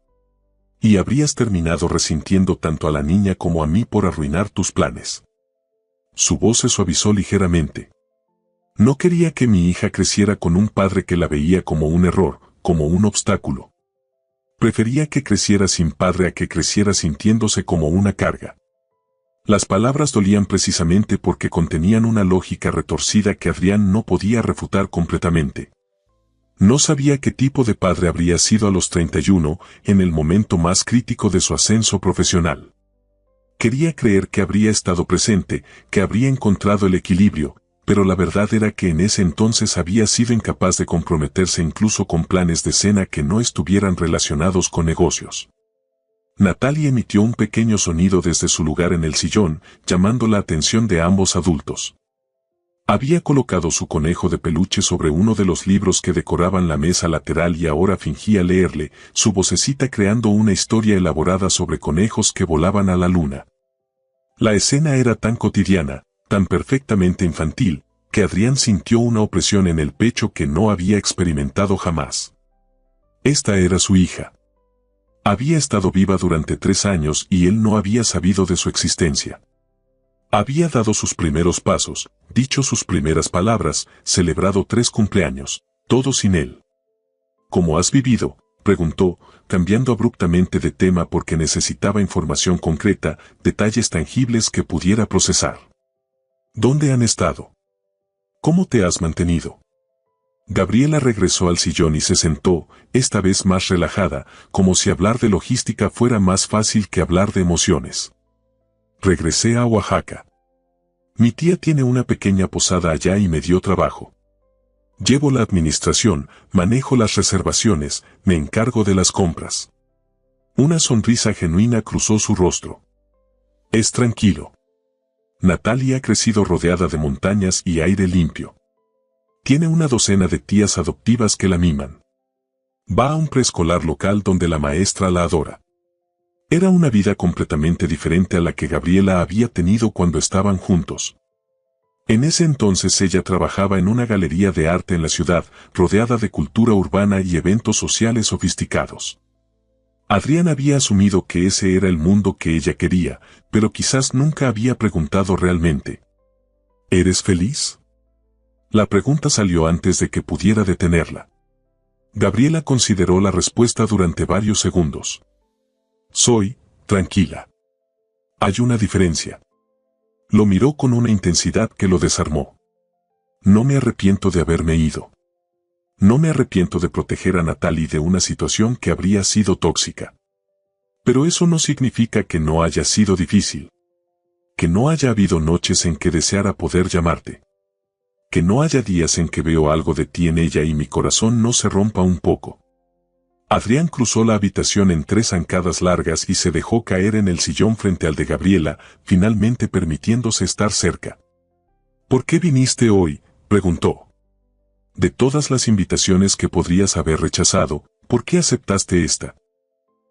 Y habrías terminado resintiendo tanto a la niña como a mí por arruinar tus planes. Su voz se suavizó ligeramente. No quería que mi hija creciera con un padre que la veía como un error, como un obstáculo. Prefería que creciera sin padre a que creciera sintiéndose como una carga. Las palabras dolían precisamente porque contenían una lógica retorcida que Adrián no podía refutar completamente. No sabía qué tipo de padre habría sido a los 31, en el momento más crítico de su ascenso profesional. Quería creer que habría estado presente, que habría encontrado el equilibrio, pero la verdad era que en ese entonces había sido incapaz de comprometerse incluso con planes de cena que no estuvieran relacionados con negocios. Natalie emitió un pequeño sonido desde su lugar en el sillón, llamando la atención de ambos adultos. Había colocado su conejo de peluche sobre uno de los libros que decoraban la mesa lateral y ahora fingía leerle, su vocecita creando una historia elaborada sobre conejos que volaban a la luna. La escena era tan cotidiana, tan perfectamente infantil, que Adrián sintió una opresión en el pecho que no había experimentado jamás. Esta era su hija. Había estado viva durante 3 años y él no había sabido de su existencia. Había dado sus primeros pasos, dicho sus primeras palabras, celebrado 3 cumpleaños, todo sin él. ¿Cómo has vivido?, preguntó, cambiando abruptamente de tema porque necesitaba información concreta, detalles tangibles que pudiera procesar. ¿Dónde han estado? ¿Cómo te has mantenido? Gabriela regresó al sillón y se sentó, esta vez más relajada, como si hablar de logística fuera más fácil que hablar de emociones. Regresé a Oaxaca. Mi tía tiene una pequeña posada allá y me dio trabajo. Llevo la administración, manejo las reservaciones, me encargo de las compras. Una sonrisa genuina cruzó su rostro. Es tranquilo. Natalia ha crecido rodeada de montañas y aire limpio. Tiene una docena de tías adoptivas que la miman. Va a un preescolar local donde la maestra la adora. Era una vida completamente diferente a la que Gabriela había tenido cuando estaban juntos. En ese entonces ella trabajaba en una galería de arte en la ciudad, rodeada de cultura urbana y eventos sociales sofisticados. Adrián había asumido que ese era el mundo que ella quería, pero quizás nunca había preguntado realmente. ¿Eres feliz? La pregunta salió antes de que pudiera detenerla. Gabriela consideró la respuesta durante varios segundos. Soy tranquila. Hay una diferencia. Lo miró con una intensidad que lo desarmó. No me arrepiento de haberme ido. No me arrepiento de proteger a Natalie de una situación que habría sido tóxica. Pero eso no significa que no haya sido difícil. Que no haya habido noches en que deseara poder llamarte. Que no haya días en que veo algo de ti en ella y mi corazón no se rompa un poco. Adrián cruzó la habitación en 3 zancadas largas y se dejó caer en el sillón frente al de Gabriela, finalmente permitiéndose estar cerca. ¿Por qué viniste hoy?, preguntó. De todas las invitaciones que podrías haber rechazado, ¿por qué aceptaste esta?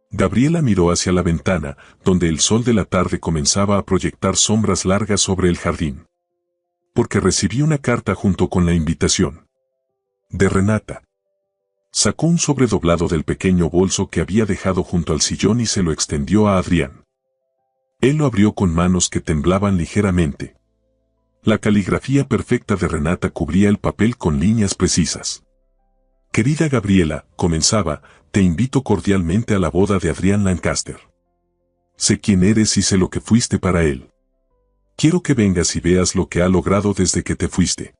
Gabriela miró hacia la ventana, donde el sol de la tarde comenzaba a proyectar sombras largas sobre el jardín. Porque recibí una carta junto con la invitación. De Renata. Sacó un sobre doblado del pequeño bolso que había dejado junto al sillón y se lo extendió a Adrián. Él lo abrió con manos que temblaban ligeramente. La caligrafía perfecta de Renata cubría el papel con líneas precisas. Querida Gabriela, comenzaba, te invito cordialmente a la boda de Adrián Lancaster. Sé quién eres y sé lo que fuiste para él. Quiero que vengas y veas lo que ha logrado desde que te fuiste.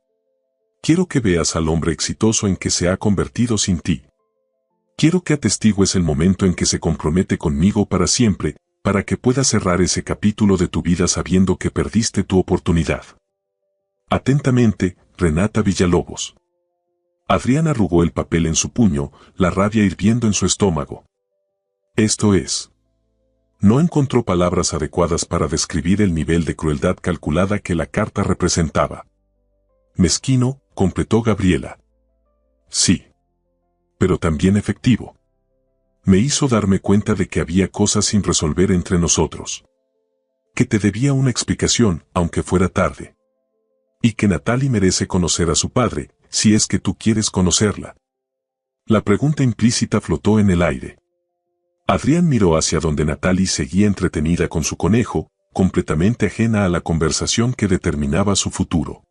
Quiero que veas al hombre exitoso en que se ha convertido sin ti. Quiero que atestigues el momento en que se compromete conmigo para siempre, para que puedas cerrar ese capítulo de tu vida sabiendo que perdiste tu oportunidad. Atentamente, Renata Villalobos. Adrián arrugó el papel en su puño, la rabia hirviendo en su estómago. Esto es. No encontró palabras adecuadas para describir el nivel de crueldad calculada que la carta representaba. Mezquino, completó Gabriela. Sí. Pero también efectivo. Me hizo darme cuenta de que había cosas sin resolver entre nosotros. Que te debía una explicación, aunque fuera tarde. Y que Natalie merece conocer a su padre, si es que tú quieres conocerla. La pregunta implícita flotó en el aire. Adrián miró hacia donde Natalie seguía entretenida con su conejo, completamente ajena a la conversación que determinaba su futuro.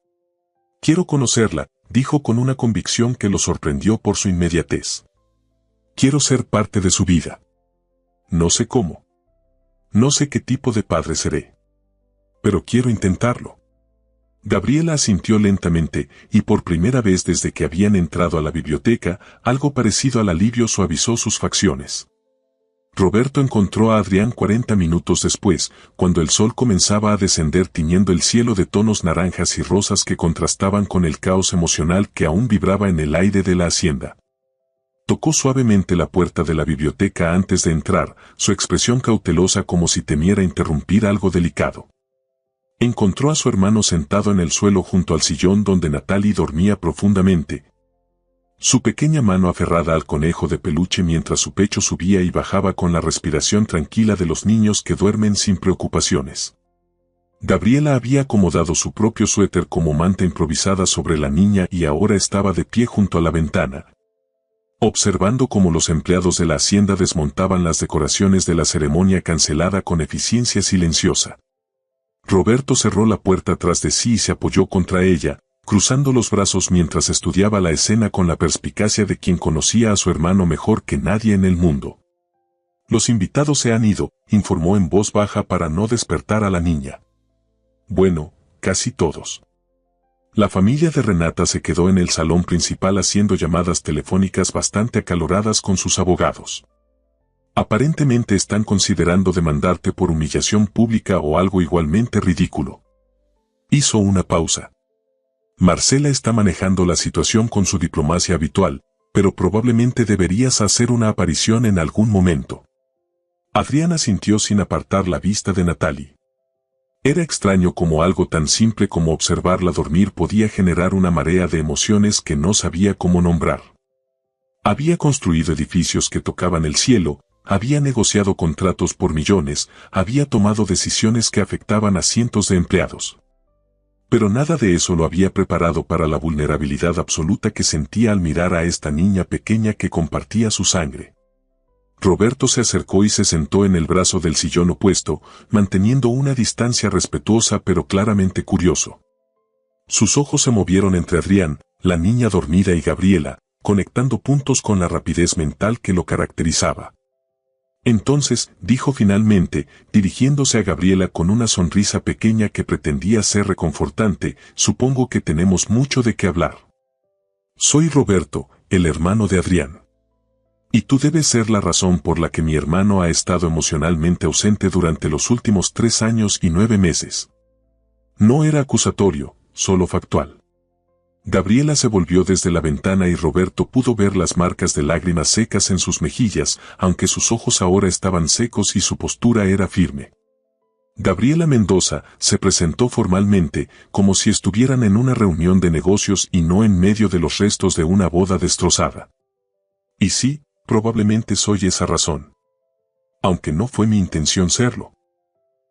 Quiero conocerla, dijo con una convicción que lo sorprendió por su inmediatez. Quiero ser parte de su vida. No sé cómo. No sé qué tipo de padre seré. Pero quiero intentarlo. Gabriela asintió lentamente, y por primera vez desde que habían entrado a la biblioteca, algo parecido al alivio suavizó sus facciones. Roberto encontró a Adrián 40 minutos después, cuando el sol comenzaba a descender tiñendo el cielo de tonos naranjas y rosas que contrastaban con el caos emocional que aún vibraba en el aire de la hacienda. Tocó suavemente la puerta de la biblioteca antes de entrar, su expresión cautelosa como si temiera interrumpir algo delicado. Encontró a su hermano sentado en el suelo junto al sillón donde Natalie dormía profundamente. Su pequeña mano aferrada al conejo de peluche mientras su pecho subía y bajaba con la respiración tranquila de los niños que duermen sin preocupaciones. Gabriela había acomodado su propio suéter como manta improvisada sobre la niña y ahora estaba de pie junto a la ventana, observando cómo los empleados de la hacienda desmontaban las decoraciones de la ceremonia cancelada con eficiencia silenciosa. Roberto cerró la puerta tras de sí y se apoyó contra ella, cruzando los brazos mientras estudiaba la escena con la perspicacia de quien conocía a su hermano mejor que nadie en el mundo. Los invitados se han ido, informó en voz baja para no despertar a la niña. Bueno, casi todos. La familia de Renata se quedó en el salón principal haciendo llamadas telefónicas bastante acaloradas con sus abogados. Aparentemente están considerando demandarte por humillación pública o algo igualmente ridículo. Hizo una pausa. Marcela está manejando la situación con su diplomacia habitual, pero probablemente deberías hacer una aparición en algún momento. Adrián asintió sin apartar la vista de Natalie. Era extraño cómo algo tan simple como observarla dormir podía generar una marea de emociones que no sabía cómo nombrar. Había construido edificios que tocaban el cielo, había negociado contratos por millones, había tomado decisiones que afectaban a cientos de empleados. Pero nada de eso lo había preparado para la vulnerabilidad absoluta que sentía al mirar a esta niña pequeña que compartía su sangre. Roberto se acercó y se sentó en el brazo del sillón opuesto, manteniendo una distancia respetuosa pero claramente curioso. Sus ojos se movieron entre Adrián, la niña dormida y Gabriela, conectando puntos con la rapidez mental que lo caracterizaba. Entonces, dijo finalmente, dirigiéndose a Gabriela con una sonrisa pequeña que pretendía ser reconfortante, supongo que tenemos mucho de qué hablar. Soy Roberto, el hermano de Adrián. Y tú debes ser la razón por la que mi hermano ha estado emocionalmente ausente durante los últimos 3 años y 9 meses. No era acusatorio, solo factual. Gabriela se volvió desde la ventana y Roberto pudo ver las marcas de lágrimas secas en sus mejillas, aunque sus ojos ahora estaban secos y su postura era firme. Gabriela Mendoza se presentó formalmente, como si estuvieran en una reunión de negocios y no en medio de los restos de una boda destrozada. Y sí, probablemente soy esa razón. Aunque no fue mi intención serlo.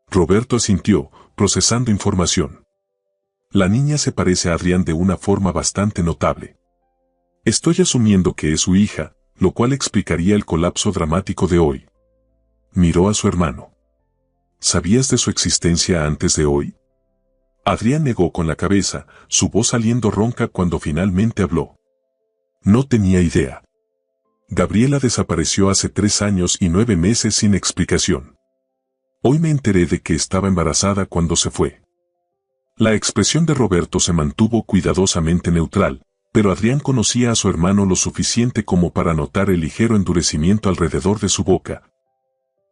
Roberto asintió, procesando información. La niña se parece a Adrián de una forma bastante notable. Estoy asumiendo que es su hija, lo cual explicaría el colapso dramático de hoy. Miró a su hermano. ¿Sabías de su existencia antes de hoy? Adrián negó con la cabeza, su voz saliendo ronca cuando finalmente habló. No tenía idea. Gabriela desapareció hace 3 años y 9 meses sin explicación. Hoy me enteré de que estaba embarazada cuando se fue. La expresión de Roberto se mantuvo cuidadosamente neutral, pero Adrián conocía a su hermano lo suficiente como para notar el ligero endurecimiento alrededor de su boca.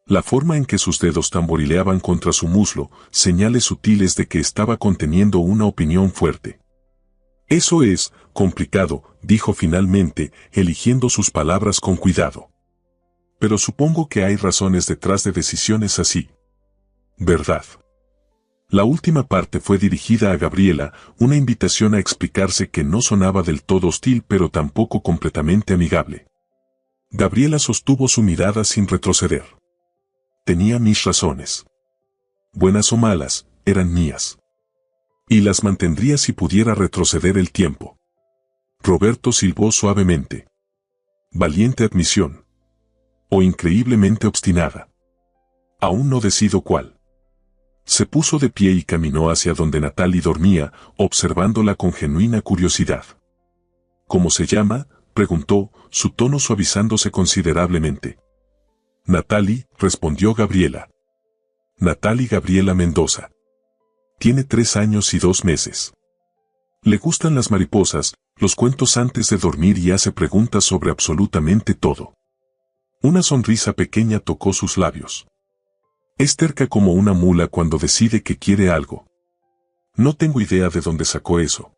La forma en que sus dedos tamborileaban contra su muslo, señales sutiles de que estaba conteniendo una opinión fuerte. Eso es complicado, dijo finalmente, eligiendo sus palabras con cuidado. Pero supongo que hay razones detrás de decisiones así. ¿Verdad? La última parte fue dirigida a Gabriela, una invitación a explicarse que no sonaba del todo hostil pero tampoco completamente amigable. Gabriela sostuvo su mirada sin retroceder. Tenía mis razones. Buenas o malas, eran mías. Y las mantendría si pudiera retroceder el tiempo. Roberto silbó suavemente. Valiente admisión. O increíblemente obstinada. Aún no decido cuál. Se puso de pie y caminó hacia donde Natalie dormía, observándola con genuina curiosidad. ¿Cómo se llama?, preguntó, su tono suavizándose considerablemente. Natalie, respondió Gabriela. Natalie Gabriela Mendoza. Tiene 3 años y 2 meses. Le gustan las mariposas, los cuentos antes de dormir y hace preguntas sobre absolutamente todo. Una sonrisa pequeña tocó sus labios. Es terca como una mula cuando decide que quiere algo. No tengo idea de dónde sacó eso.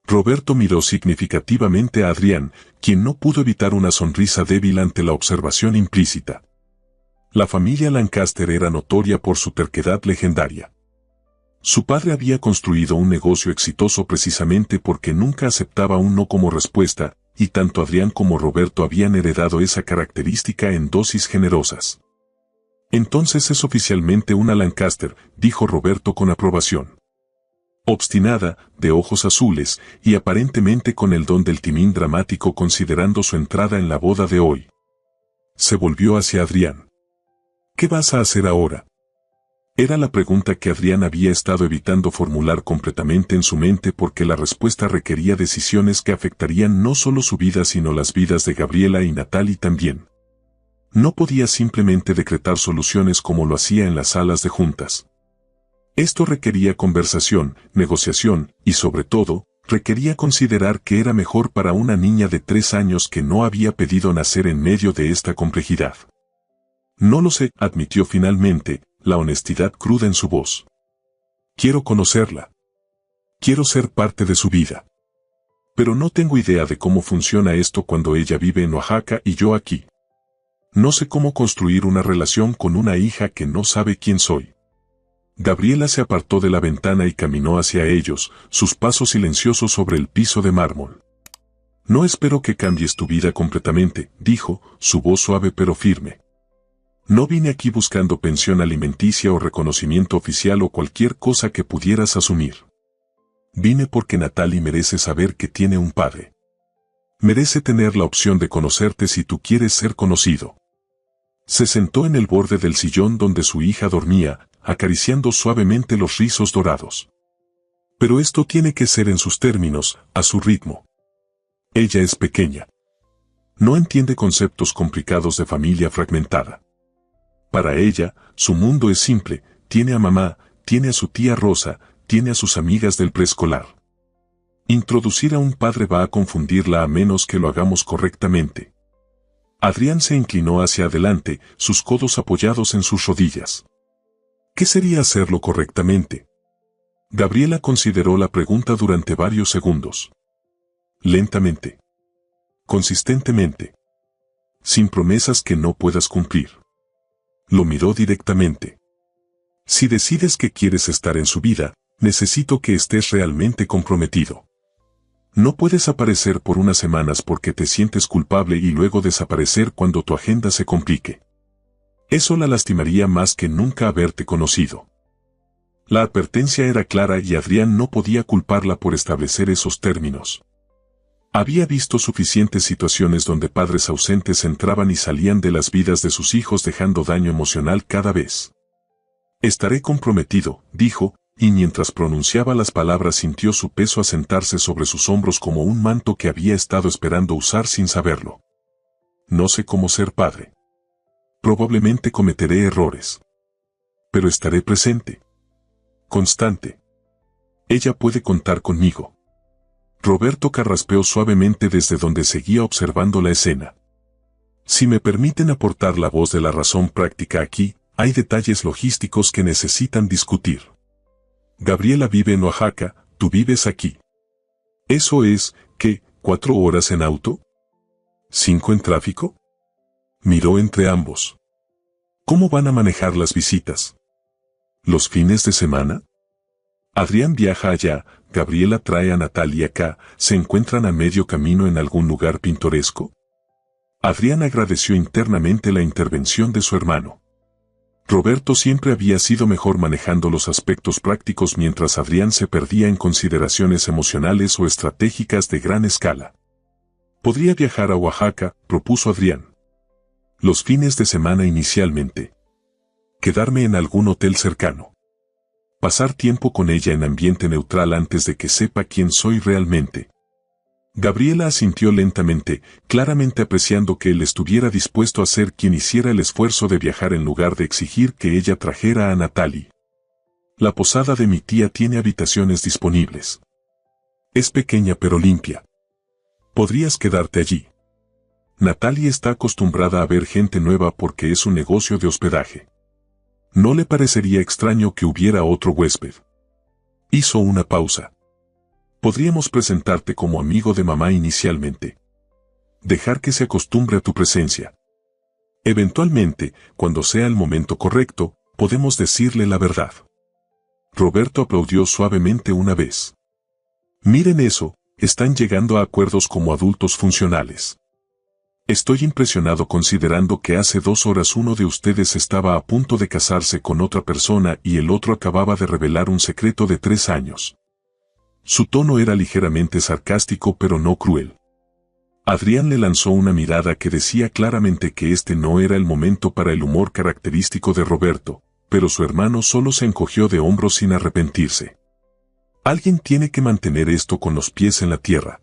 Roberto miró significativamente a Adrián, quien no pudo evitar una sonrisa débil ante la observación implícita. La familia Lancaster era notoria por su terquedad legendaria. Su padre había construido un negocio exitoso precisamente porque nunca aceptaba un no como respuesta, y tanto Adrián como Roberto habían heredado esa característica en dosis generosas. Entonces es oficialmente una Lancaster, dijo Roberto con aprobación. Obstinada, de ojos azules, y aparentemente con el don del timín dramático considerando su entrada en la boda de hoy. Se volvió hacia Adrián. ¿Qué vas a hacer ahora? Era la pregunta que Adrián había estado evitando formular completamente en su mente porque la respuesta requería decisiones que afectarían no solo su vida sino las vidas de Gabriela y Natalie también. No podía simplemente decretar soluciones como lo hacía en las salas de juntas. Esto requería conversación, negociación y sobre todo, requería considerar que era mejor para una niña de 3 años que no había pedido nacer en medio de esta complejidad. No lo sé, admitió finalmente, la honestidad cruda en su voz. Quiero conocerla. Quiero ser parte de su vida. Pero no tengo idea de cómo funciona esto cuando ella vive en Oaxaca y yo aquí. No sé cómo construir una relación con una hija que no sabe quién soy. Gabriela se apartó de la ventana y caminó hacia ellos, sus pasos silenciosos sobre el piso de mármol. No espero que cambies tu vida completamente, dijo, su voz suave pero firme. No vine aquí buscando pensión alimenticia o reconocimiento oficial o cualquier cosa que pudieras asumir. Vine porque Natalie merece saber que tiene un padre. Merece tener la opción de conocerte si tú quieres ser conocido. Se sentó en el borde del sillón donde su hija dormía, acariciando suavemente los rizos dorados. Pero esto tiene que ser en sus términos, a su ritmo. Ella es pequeña. No entiende conceptos complicados de familia fragmentada. Para ella, su mundo es simple, tiene a mamá, tiene a su tía Rosa, tiene a sus amigas del preescolar. Introducir a un padre va a confundirla a menos que lo hagamos correctamente. Adrián se inclinó hacia adelante, sus codos apoyados en sus rodillas. ¿Qué sería hacerlo correctamente? Gabriela consideró la pregunta durante varios segundos. Lentamente. Consistentemente. Sin promesas que no puedas cumplir. Lo miró directamente. Si decides que quieres estar en su vida, necesito que estés realmente comprometido. No puedes aparecer por unas semanas porque te sientes culpable y luego desaparecer cuando tu agenda se complique. Eso la lastimaría más que nunca haberte conocido. La advertencia era clara y Adrián no podía culparla por establecer esos términos. Había visto suficientes situaciones donde padres ausentes entraban y salían de las vidas de sus hijos dejando daño emocional cada vez. Estaré comprometido, dijo, y mientras pronunciaba las palabras sintió su peso asentarse sobre sus hombros como un manto que había estado esperando usar sin saberlo. No sé cómo ser padre. Probablemente cometeré errores. Pero estaré presente. Constante. Ella puede contar conmigo. Roberto carraspeó suavemente desde donde seguía observando la escena. Si me permiten aportar la voz de la razón práctica aquí, hay detalles logísticos que necesitan discutir. Gabriela vive en Oaxaca, tú vives aquí. ¿Eso es, qué, 4 horas en auto? ¿5 en tráfico? Miró entre ambos. ¿Cómo van a manejar las visitas? ¿Los fines de semana? Adrián viaja allá, Gabriela trae a Natalie acá, ¿se encuentran a medio camino en algún lugar pintoresco? Adrián agradeció internamente la intervención de su hermano. Roberto siempre había sido mejor manejando los aspectos prácticos mientras Adrián se perdía en consideraciones emocionales o estratégicas de gran escala. Podría viajar a Oaxaca, propuso Adrián. Los fines de semana inicialmente. Quedarme en algún hotel cercano. Pasar tiempo con ella en ambiente neutral antes de que sepa quién soy realmente. Gabriela asintió lentamente, claramente apreciando que él estuviera dispuesto a ser quien hiciera el esfuerzo de viajar en lugar de exigir que ella trajera a Natalie. La posada de mi tía tiene habitaciones disponibles. Es pequeña pero limpia. Podrías quedarte allí. Natalie está acostumbrada a ver gente nueva porque es un negocio de hospedaje. No le parecería extraño que hubiera otro huésped. Hizo una pausa. Podríamos presentarte como amigo de mamá inicialmente. Dejar que se acostumbre a tu presencia. Eventualmente, cuando sea el momento correcto, podemos decirle la verdad. Roberto aplaudió suavemente una vez. Miren eso, están llegando a acuerdos como adultos funcionales. Estoy impresionado considerando que hace 2 horas uno de ustedes estaba a punto de casarse con otra persona y el otro acababa de revelar un secreto de 3 años. Su tono era ligeramente sarcástico pero no cruel. Adrián le lanzó una mirada que decía claramente que este no era el momento para el humor característico de Roberto, pero su hermano solo se encogió de hombros sin arrepentirse. Alguien tiene que mantener esto con los pies en la tierra.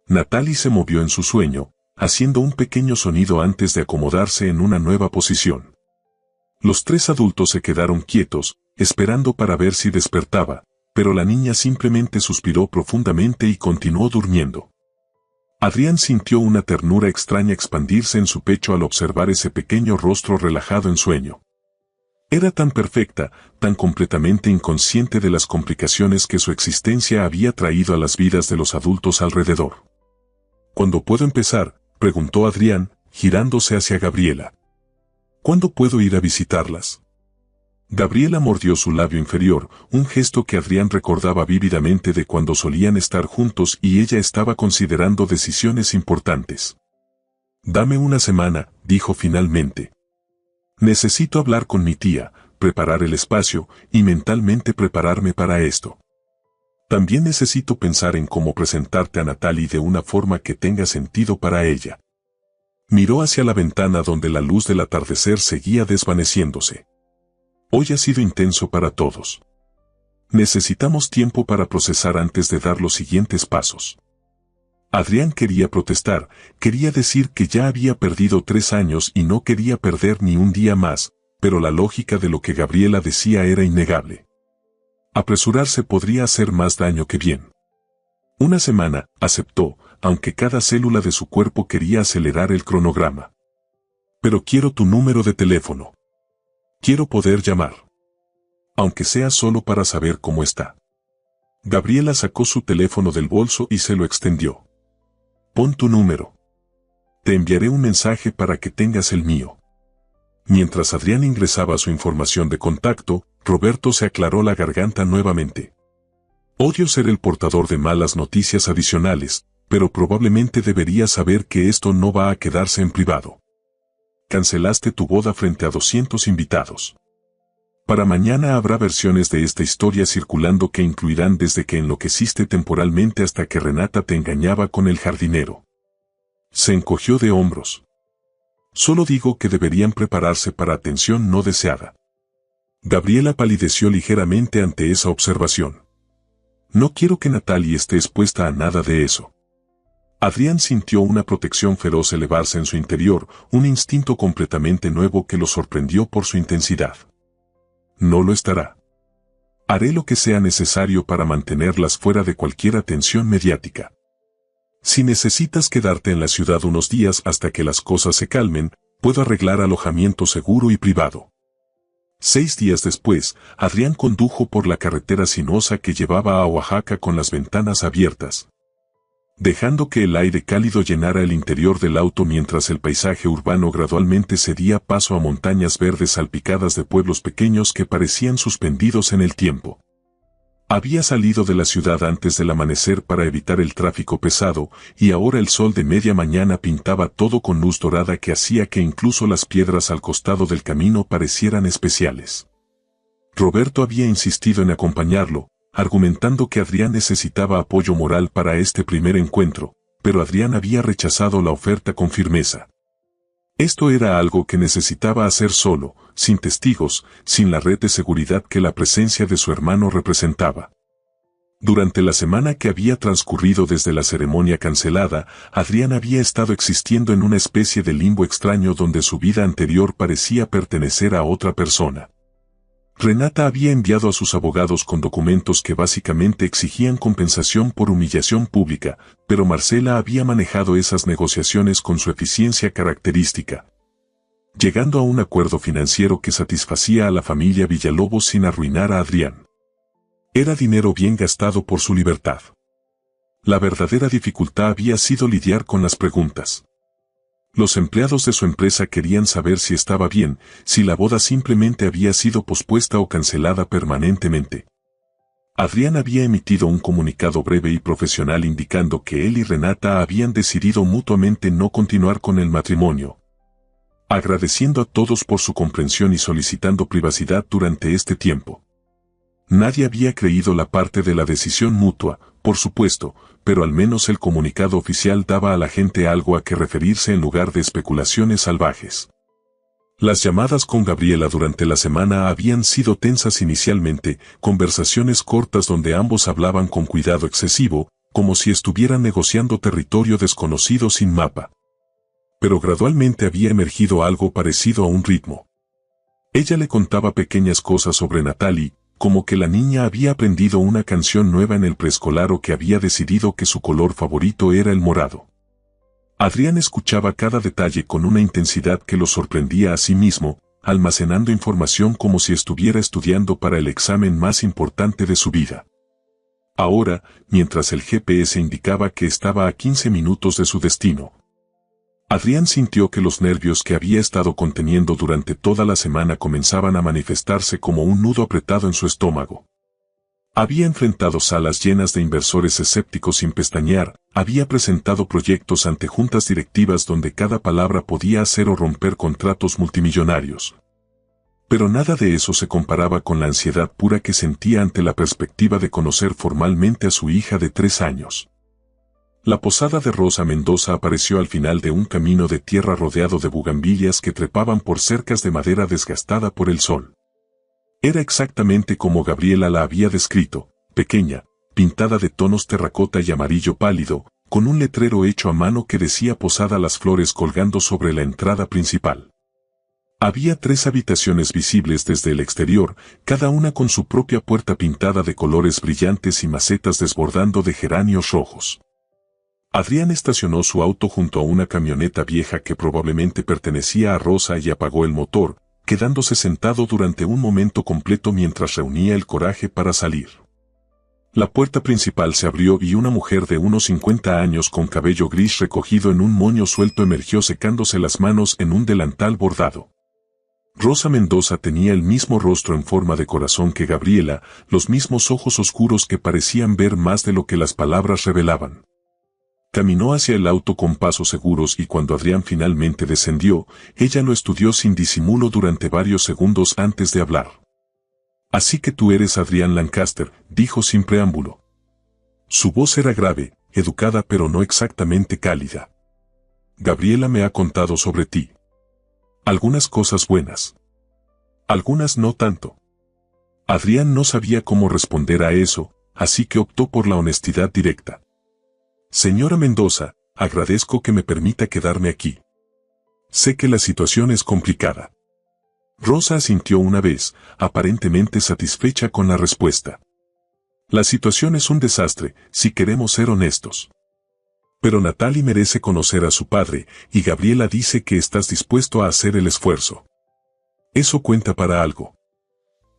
Natalie se movió en su sueño, haciendo un pequeño sonido antes de acomodarse en una nueva posición. Los tres adultos se quedaron quietos, esperando para ver si despertaba, pero la niña simplemente suspiró profundamente y continuó durmiendo. Adrián sintió una ternura extraña expandirse en su pecho al observar ese pequeño rostro relajado en sueño. Era tan perfecta, tan completamente inconsciente de las complicaciones que su existencia había traído a las vidas de los adultos alrededor. ¿Cuándo puedo empezar?, preguntó Adrián, girándose hacia Gabriela. ¿Cuándo puedo ir a visitarlas? Gabriela mordió su labio inferior, un gesto que Adrián recordaba vívidamente de cuando solían estar juntos y ella estaba considerando decisiones importantes. Dame una semana, dijo finalmente. Necesito hablar con mi tía, preparar el espacio y mentalmente prepararme para esto. También necesito pensar en cómo presentarte a Natalie de una forma que tenga sentido para ella. Miró hacia la ventana donde la luz del atardecer seguía desvaneciéndose. Hoy ha sido intenso para todos. Necesitamos tiempo para procesar antes de dar los siguientes pasos. Adrián quería protestar, quería decir que ya había perdido 3 años y no quería perder ni un día más, pero la lógica de lo que Gabriela decía era innegable. Apresurarse podría hacer más daño que bien. Una semana, aceptó, aunque cada célula de su cuerpo quería acelerar el cronograma. Pero quiero tu número de teléfono. Quiero poder llamar. Aunque sea solo para saber cómo está. Gabriela sacó su teléfono del bolso y se lo extendió. Pon tu número. Te enviaré un mensaje para que tengas el mío. Mientras Adrián ingresaba su información de contacto, Roberto se aclaró la garganta nuevamente. Odio ser el portador de malas noticias adicionales, pero probablemente deberías saber que esto no va a quedarse en privado. Cancelaste tu boda frente a 200 invitados. Para mañana habrá versiones de esta historia circulando que incluirán desde que enloqueciste temporalmente hasta que Renata te engañaba con el jardinero. Se encogió de hombros. Solo digo que deberían prepararse para atención no deseada. Gabriela palideció ligeramente ante esa observación. No quiero que Natalie esté expuesta a nada de eso. Adrián sintió una protección feroz elevarse en su interior, un instinto completamente nuevo que lo sorprendió por su intensidad. No lo estará. Haré lo que sea necesario para mantenerlas fuera de cualquier atención mediática. Si necesitas quedarte en la ciudad unos días hasta que las cosas se calmen, puedo arreglar alojamiento seguro y privado. 6 días después, Adrián condujo por la carretera sinuosa que llevaba a Oaxaca con las ventanas abiertas, dejando que el aire cálido llenara el interior del auto mientras el paisaje urbano gradualmente cedía paso a montañas verdes salpicadas de pueblos pequeños que parecían suspendidos en el tiempo. Había salido de la ciudad antes del amanecer para evitar el tráfico pesado, y ahora el sol de media mañana pintaba todo con luz dorada que hacía que incluso las piedras al costado del camino parecieran especiales. Roberto había insistido en acompañarlo, argumentando que Adrián necesitaba apoyo moral para este primer encuentro, pero Adrián había rechazado la oferta con firmeza. Esto era algo que necesitaba hacer solo, sin testigos, sin la red de seguridad que la presencia de su hermano representaba. Durante la semana que había transcurrido desde la ceremonia cancelada, Adrián había estado existiendo en una especie de limbo extraño donde su vida anterior parecía pertenecer a otra persona. Renata había enviado a sus abogados con documentos que básicamente exigían compensación por humillación pública, pero Marcela había manejado esas negociaciones con su eficiencia característica, llegando a un acuerdo financiero que satisfacía a la familia Villalobos sin arruinar a Adrián. Era dinero bien gastado por su libertad. La verdadera dificultad había sido lidiar con las preguntas. Los empleados de su empresa querían saber si estaba bien, si la boda simplemente había sido pospuesta o cancelada permanentemente. Adrián había emitido un comunicado breve y profesional indicando que él y Renata habían decidido mutuamente no continuar con el matrimonio, agradeciendo a todos por su comprensión y solicitando privacidad durante este tiempo. Nadie había creído la parte de la decisión mutua, por supuesto, pero al menos el comunicado oficial daba a la gente algo a que referirse en lugar de especulaciones salvajes. Las llamadas con Gabriela durante la semana habían sido tensas inicialmente, conversaciones cortas donde ambos hablaban con cuidado excesivo, como si estuvieran negociando territorio desconocido sin mapa. Pero gradualmente había emergido algo parecido a un ritmo. Ella le contaba pequeñas cosas sobre Natalie, como que la niña había aprendido una canción nueva en el preescolar o que había decidido que su color favorito era el morado. Adrián escuchaba cada detalle con una intensidad que lo sorprendía a sí mismo, almacenando información como si estuviera estudiando para el examen más importante de su vida. Ahora, mientras el GPS indicaba que estaba a 15 minutos de su destino, Adrián sintió que los nervios que había estado conteniendo durante toda la semana comenzaban a manifestarse como un nudo apretado en su estómago. Había enfrentado salas llenas de inversores escépticos sin pestañear, había presentado proyectos ante juntas directivas donde cada palabra podía hacer o romper contratos multimillonarios. Pero nada de eso se comparaba con la ansiedad pura que sentía ante la perspectiva de conocer formalmente a su hija de 3 años. La posada de Rosa Mendoza apareció al final de un camino de tierra rodeado de bugambilias que trepaban por cercas de madera desgastada por el sol. Era exactamente como Gabriela la había descrito, pequeña, pintada de tonos terracota y amarillo pálido, con un letrero hecho a mano que decía Posada Las Flores colgando sobre la entrada principal. Había 3 habitaciones visibles desde el exterior, cada una con su propia puerta pintada de colores brillantes y macetas desbordando de geranios rojos. Adrián estacionó su auto junto a una camioneta vieja que probablemente pertenecía a Rosa y apagó el motor, quedándose sentado durante un momento completo mientras reunía el coraje para salir. La puerta principal se abrió y una mujer de unos 50 años con cabello gris recogido en un moño suelto emergió secándose las manos en un delantal bordado. Rosa Mendoza tenía el mismo rostro en forma de corazón que Gabriela, los mismos ojos oscuros que parecían ver más de lo que las palabras revelaban. Caminó hacia el auto con pasos seguros y cuando Adrián finalmente descendió, ella lo estudió sin disimulo durante varios segundos antes de hablar. «Así que tú eres Adrián Lancaster», dijo sin preámbulo. Su voz era grave, educada pero no exactamente cálida. «Gabriela me ha contado sobre ti. Algunas cosas buenas. Algunas no tanto». Adrián no sabía cómo responder a eso, así que optó por la honestidad directa. «Señora Mendoza, agradezco que me permita quedarme aquí. Sé que la situación es complicada». Rosa asintió una vez, aparentemente satisfecha con la respuesta. «La situación es un desastre, si queremos ser honestos. Pero Natalie merece conocer a su padre, y Gabriela dice que estás dispuesto a hacer el esfuerzo. Eso cuenta para algo».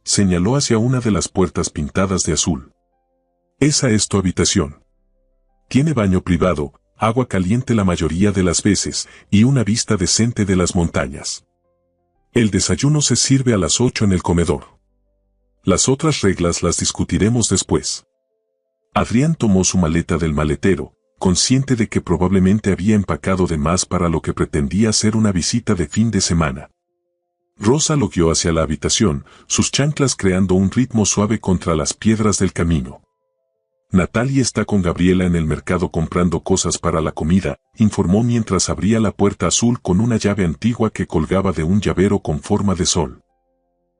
Señaló hacia una de las puertas pintadas de azul. «Esa es tu habitación. Tiene baño privado, agua caliente la mayoría de las veces, y una vista decente de las montañas. El desayuno se sirve a las 8 en el comedor. Las otras reglas las discutiremos después». Adrián tomó su maleta del maletero, consciente de que probablemente había empacado de más para lo que pretendía ser una visita de fin de semana. Rosa lo guió hacia la habitación, sus chanclas creando un ritmo suave contra las piedras del camino. «Natalie está con Gabriela en el mercado comprando cosas para la comida», informó mientras abría la puerta azul con una llave antigua que colgaba de un llavero con forma de sol.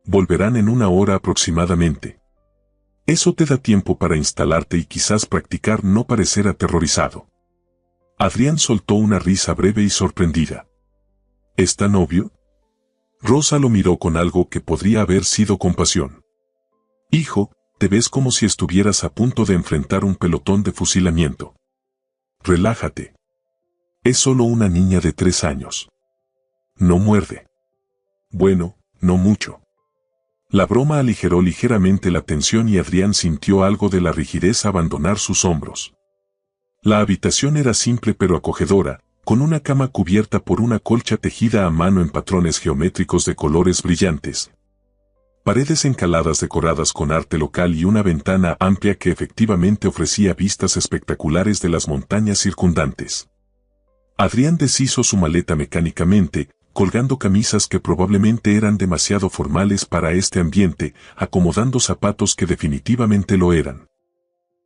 «Volverán en 1 hora aproximadamente. Eso te da tiempo para instalarte y quizás practicar no parecer aterrorizado». Adrián soltó una risa breve y sorprendida. «¿Es tan obvio?». Rosa lo miró con algo que podría haber sido compasión. «Hijo, te ves como si estuvieras a punto de enfrentar un pelotón de fusilamiento. Relájate. Es solo una niña de 3 años. No muerde. Bueno, no mucho». La broma aligeró ligeramente la tensión y Adrián sintió algo de la rigidez abandonar sus hombros. La habitación era simple pero acogedora, con una cama cubierta por una colcha tejida a mano en patrones geométricos de colores brillantes. Paredes encaladas decoradas con arte local y una ventana amplia que efectivamente ofrecía vistas espectaculares de las montañas circundantes. Adrián deshizo su maleta mecánicamente, colgando camisas que probablemente eran demasiado formales para este ambiente, acomodando zapatos que definitivamente lo eran.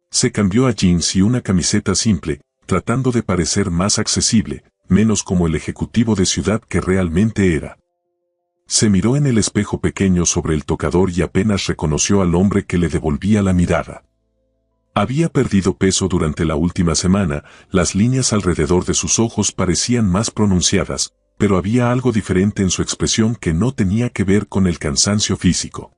Se cambió a jeans y una camiseta simple, tratando de parecer más accesible, menos como el ejecutivo de ciudad que realmente era. Se miró en el espejo pequeño sobre el tocador y apenas reconoció al hombre que le devolvía la mirada. Había perdido peso durante la última semana, las líneas alrededor de sus ojos parecían más pronunciadas, pero había algo diferente en su expresión que no tenía que ver con el cansancio físico.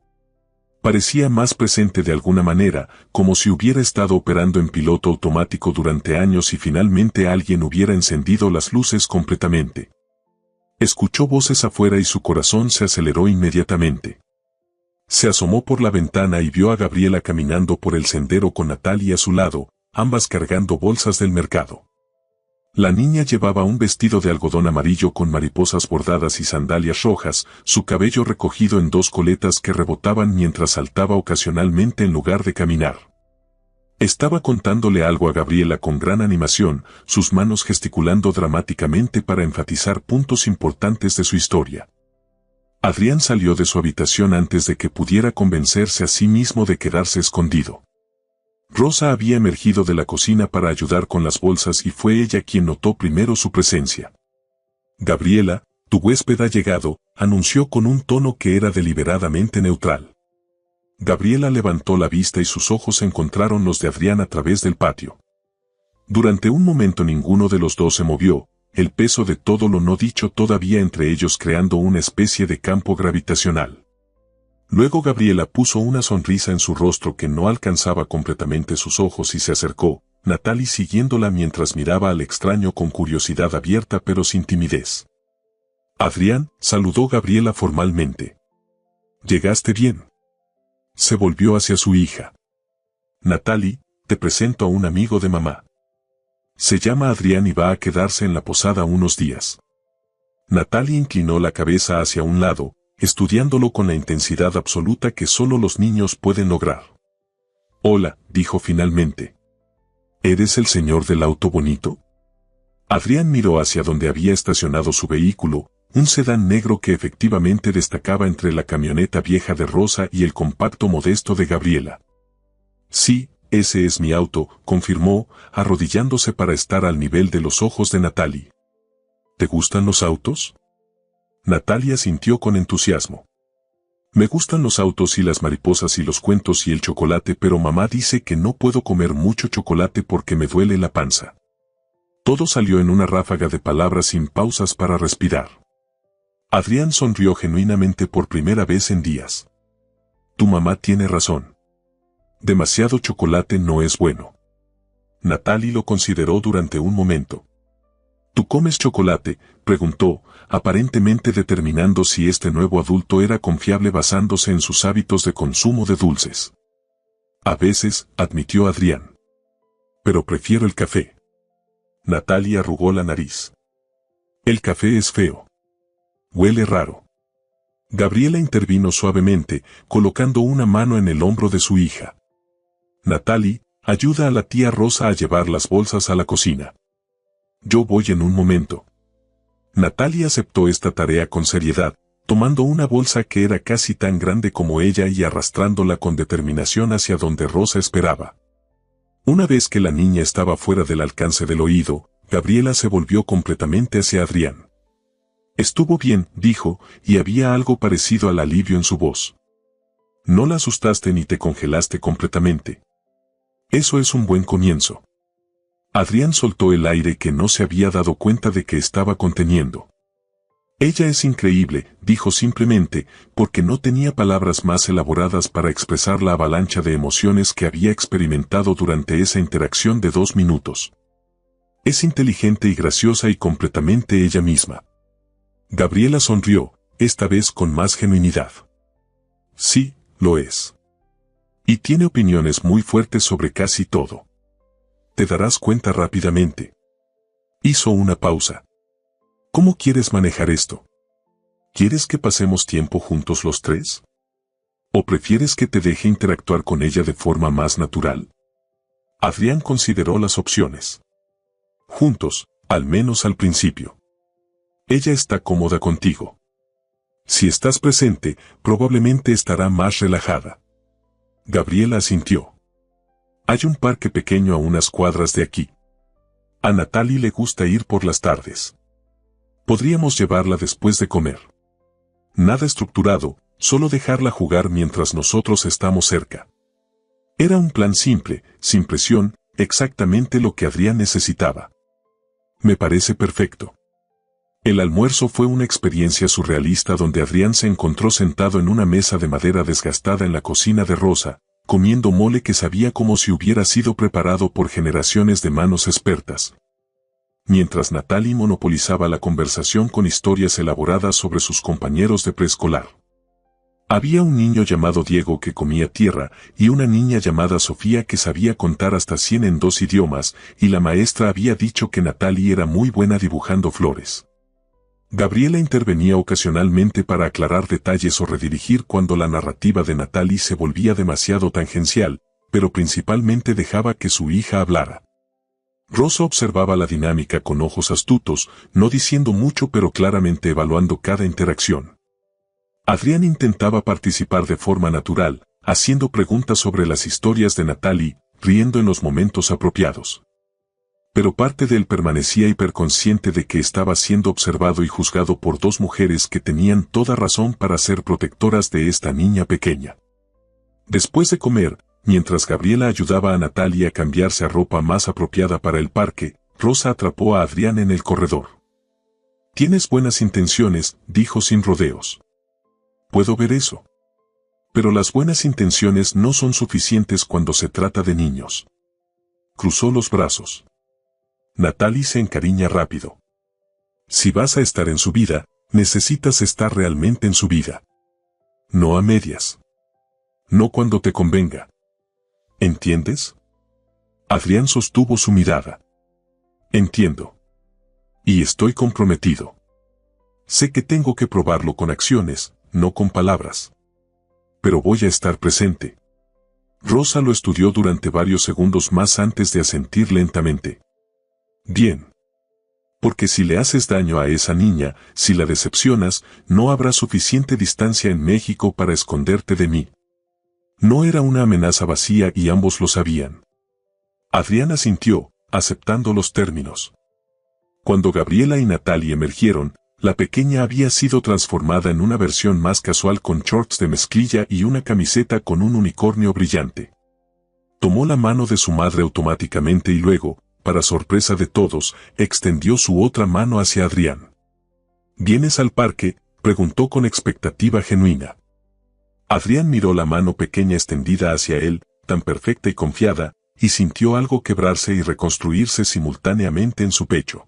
Parecía más presente de alguna manera, como si hubiera estado operando en piloto automático durante años y finalmente alguien hubiera encendido las luces completamente. Escuchó voces afuera y su corazón se aceleró inmediatamente. Se asomó por la ventana y vio a Gabriela caminando por el sendero con Natalie a su lado, ambas cargando bolsas del mercado. La niña llevaba un vestido de algodón amarillo con mariposas bordadas y sandalias rojas, su cabello recogido en dos coletas que rebotaban mientras saltaba ocasionalmente en lugar de caminar. Estaba contándole algo a Gabriela con gran animación, sus manos gesticulando dramáticamente para enfatizar puntos importantes de su historia. Adrián salió de su habitación antes de que pudiera convencerse a sí mismo de quedarse escondido. Rosa había emergido de la cocina para ayudar con las bolsas y fue ella quien notó primero su presencia. Gabriela, tu huésped ha llegado, anunció con un tono que era deliberadamente neutral. Gabriela levantó la vista y sus ojos encontraron los de Adrián a través del patio. Durante un momento ninguno de los dos se movió, el peso de todo lo no dicho todavía entre ellos creando una especie de campo gravitacional. Luego Gabriela puso una sonrisa en su rostro que no alcanzaba completamente sus ojos y se acercó, Natalie siguiéndola mientras miraba al extraño con curiosidad abierta pero sin timidez. Adrián, saludó Gabriela formalmente. ¿Llegaste bien? Se volvió hacia su hija. Natalie, te presento a un amigo de mamá. Se llama Adrián y va a quedarse en la posada unos días. Natalie inclinó la cabeza hacia un lado, estudiándolo con la intensidad absoluta que solo los niños pueden lograr. Hola, dijo finalmente. ¿Eres el señor del auto bonito? Adrián miró hacia donde había estacionado su vehículo, un sedán negro que efectivamente destacaba entre la camioneta vieja de Rosa y el compacto modesto de Gabriela. Sí, ese es mi auto, confirmó, arrodillándose para estar al nivel de los ojos de Natalie. ¿Te gustan los autos? Natalie asintió con entusiasmo. Me gustan los autos y las mariposas y los cuentos y el chocolate, pero mamá dice que no puedo comer mucho chocolate porque me duele la panza. Todo salió en una ráfaga de palabras sin pausas para respirar. Adrián sonrió genuinamente por primera vez en días. Tu mamá tiene razón. Demasiado chocolate no es bueno. Natalie lo consideró durante un momento. ¿Tú comes chocolate?, preguntó, aparentemente determinando si este nuevo adulto era confiable basándose en sus hábitos de consumo de dulces. A veces, admitió Adrián. Pero prefiero el café. Natalie arrugó la nariz. El café es feo. Huele raro. Gabriela intervino suavemente, colocando una mano en el hombro de su hija. Natalie, ayuda a la tía Rosa a llevar las bolsas a la cocina. Yo voy en un momento. Natalie aceptó esta tarea con seriedad, tomando una bolsa que era casi tan grande como ella y arrastrándola con determinación hacia donde Rosa esperaba. Una vez que la niña estaba fuera del alcance del oído, Gabriela se volvió completamente hacia Adrián. Estuvo bien, dijo, y había algo parecido al alivio en su voz. No la asustaste ni te congelaste completamente. Eso es un buen comienzo. Adrián soltó el aire que no se había dado cuenta de que estaba conteniendo. Ella es increíble, dijo simplemente, porque no tenía palabras más elaboradas para expresar la avalancha de emociones que había experimentado durante esa interacción de 2 minutos. Es inteligente y graciosa y completamente ella misma. Gabriela sonrió, esta vez con más genuinidad. Sí, lo es. Y tiene opiniones muy fuertes sobre casi todo. Te darás cuenta rápidamente. Hizo una pausa. ¿Cómo quieres manejar esto? ¿Quieres que pasemos tiempo juntos los tres? ¿O prefieres que te deje interactuar con ella de forma más natural? Adrián consideró las opciones. Juntos, al menos al principio. Ella está cómoda contigo. Si estás presente, probablemente estará más relajada. Gabriela asintió. Hay un parque pequeño a unas cuadras de aquí. A Natalie le gusta ir por las tardes. Podríamos llevarla después de comer. Nada estructurado, solo dejarla jugar mientras nosotros estamos cerca. Era un plan simple, sin presión, exactamente lo que Adrián necesitaba. Me parece perfecto. El almuerzo fue una experiencia surrealista donde Adrián se encontró sentado en una mesa de madera desgastada en la cocina de Rosa, comiendo mole que sabía como si hubiera sido preparado por generaciones de manos expertas. Mientras Natalie monopolizaba la conversación con historias elaboradas sobre sus compañeros de preescolar. Había un niño llamado Diego que comía tierra y una niña llamada Sofía que sabía contar hasta 100 en 2 idiomas, y la maestra había dicho que Natalie era muy buena dibujando flores. Gabriela intervenía ocasionalmente para aclarar detalles o redirigir cuando la narrativa de Natalie se volvía demasiado tangencial, pero principalmente dejaba que su hija hablara. Rosa observaba la dinámica con ojos astutos, no diciendo mucho pero claramente evaluando cada interacción. Adrián intentaba participar de forma natural, haciendo preguntas sobre las historias de Natalie, riendo en los momentos apropiados. Pero parte de él permanecía hiperconsciente de que estaba siendo observado y juzgado por dos mujeres que tenían toda razón para ser protectoras de esta niña pequeña. Después de comer, mientras Gabriela ayudaba a Natalie a cambiarse a ropa más apropiada para el parque, Rosa atrapó a Adrián en el corredor. «Tienes buenas intenciones», dijo sin rodeos. «Puedo ver eso. Pero las buenas intenciones no son suficientes cuando se trata de niños». Cruzó los brazos. Natalie se encariña rápido. Si vas a estar en su vida, necesitas estar realmente en su vida. No a medias. No cuando te convenga. ¿Entiendes? Adrián sostuvo su mirada. Entiendo. Y estoy comprometido. Sé que tengo que probarlo con acciones, no con palabras. Pero voy a estar presente. Rosa lo estudió durante varios segundos más antes de asentir lentamente. Bien. Porque si le haces daño a esa niña, si la decepcionas, no habrá suficiente distancia en México para esconderte de mí. No era una amenaza vacía y ambos lo sabían. Adrián asintió, aceptando los términos. Cuando Gabriela y Natalie emergieron, la pequeña había sido transformada en una versión más casual con shorts de mezclilla y una camiseta con un unicornio brillante. Tomó la mano de su madre automáticamente y luego, para sorpresa de todos, extendió su otra mano hacia Adrián. ¿Vienes al parque?, preguntó con expectativa genuina. Adrián miró la mano pequeña extendida hacia él, tan perfecta y confiada, y sintió algo quebrarse y reconstruirse simultáneamente en su pecho.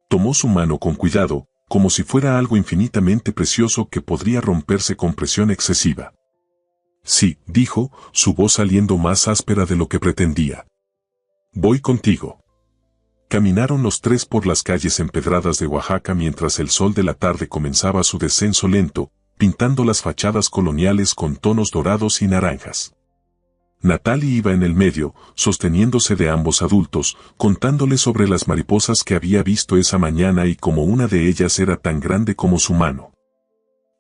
Tomó su mano con cuidado, como si fuera algo infinitamente precioso que podría romperse con presión excesiva. Sí, dijo, su voz saliendo más áspera de lo que pretendía. Voy contigo. Caminaron los tres por las calles empedradas de Oaxaca mientras el sol de la tarde comenzaba su descenso lento, pintando las fachadas coloniales con tonos dorados y naranjas. Natalie iba en el medio, sosteniéndose de ambos adultos, contándole sobre las mariposas que había visto esa mañana y cómo una de ellas era tan grande como su mano.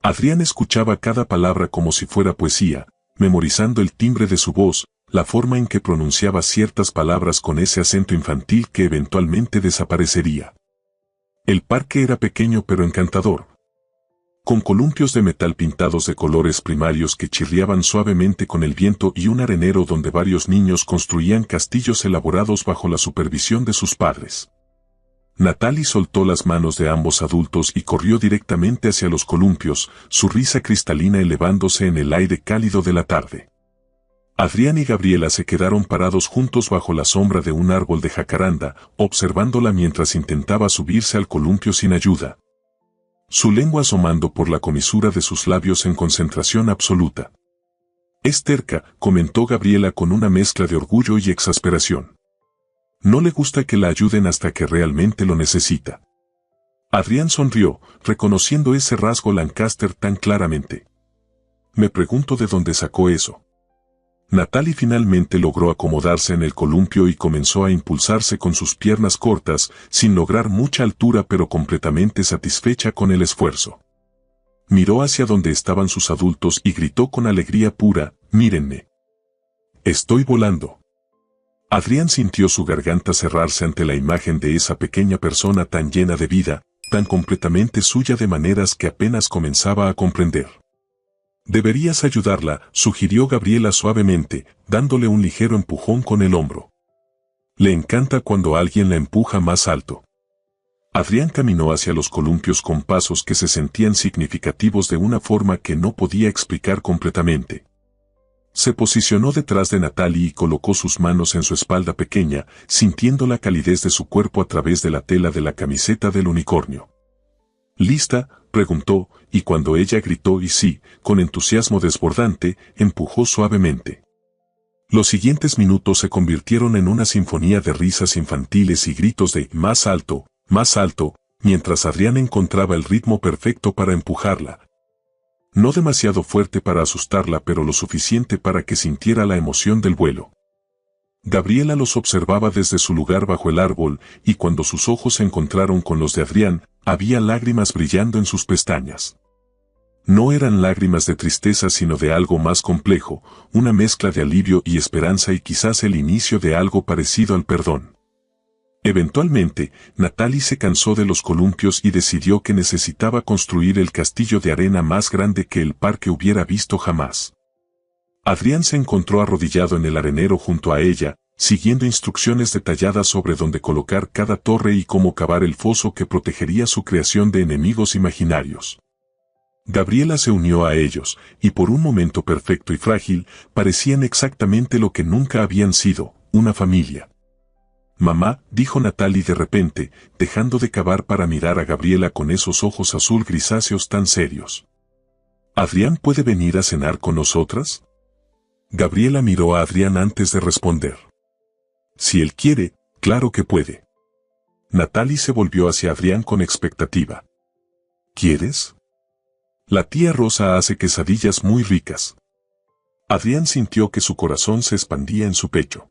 Adrián escuchaba cada palabra como si fuera poesía, memorizando el timbre de su voz, la forma en que pronunciaba ciertas palabras con ese acento infantil que eventualmente desaparecería. El parque era pequeño pero encantador, con columpios de metal pintados de colores primarios que chirriaban suavemente con el viento y un arenero donde varios niños construían castillos elaborados bajo la supervisión de sus padres. Natalie soltó las manos de ambos adultos y corrió directamente hacia los columpios, su risa cristalina elevándose en el aire cálido de la tarde. Adrián y Gabriela se quedaron parados juntos bajo la sombra de un árbol de jacaranda, observándola mientras intentaba subirse al columpio sin ayuda. Su lengua asomando por la comisura de sus labios en concentración absoluta. Es terca, comentó Gabriela con una mezcla de orgullo y exasperación. No le gusta que la ayuden hasta que realmente lo necesita. Adrián sonrió, reconociendo ese rasgo Lancaster tan claramente. Me pregunto de dónde sacó eso. Natalie finalmente logró acomodarse en el columpio y comenzó a impulsarse con sus piernas cortas, sin lograr mucha altura pero completamente satisfecha con el esfuerzo. Miró hacia donde estaban sus adultos y gritó con alegría pura, mírenme. Estoy volando. Adrián sintió su garganta cerrarse ante la imagen de esa pequeña persona tan llena de vida, tan completamente suya de maneras que apenas comenzaba a comprender. Deberías ayudarla, sugirió Gabriela suavemente, dándole un ligero empujón con el hombro. Le encanta cuando alguien la empuja más alto. Adrián caminó hacia los columpios con pasos que se sentían significativos de una forma que no podía explicar completamente. Se posicionó detrás de Natalie y colocó sus manos en su espalda pequeña, sintiendo la calidez de su cuerpo a través de la tela de la camiseta del unicornio. ¿Lista?, preguntó, y cuando ella gritó y sí, con entusiasmo desbordante, empujó suavemente. Los siguientes minutos se convirtieron en una sinfonía de risas infantiles y gritos de más alto, mientras Adrián encontraba el ritmo perfecto para empujarla. No demasiado fuerte para asustarla, pero lo suficiente para que sintiera la emoción del vuelo. Gabriela los observaba desde su lugar bajo el árbol, y cuando sus ojos se encontraron con los de Adrián, había lágrimas brillando en sus pestañas. No eran lágrimas de tristeza sino de algo más complejo, una mezcla de alivio y esperanza y quizás el inicio de algo parecido al perdón. Eventualmente, Natalie se cansó de los columpios y decidió que necesitaba construir el castillo de arena más grande que el parque hubiera visto jamás. Adrián se encontró arrodillado en el arenero junto a ella, siguiendo instrucciones detalladas sobre dónde colocar cada torre y cómo cavar el foso que protegería su creación de enemigos imaginarios. Gabriela se unió a ellos, y por un momento perfecto y frágil, parecían exactamente lo que nunca habían sido, una familia. «Mamá», dijo Natalie de repente, dejando de cavar para mirar a Gabriela con esos ojos azul grisáceos tan serios. «¿Adrián puede venir a cenar con nosotras?» Gabriela miró a Adrián antes de responder. «Si él quiere, claro que puede». Natalie se volvió hacia Adrián con expectativa. «¿Quieres?» La tía Rosa hace quesadillas muy ricas. Adrián sintió que su corazón se expandía en su pecho.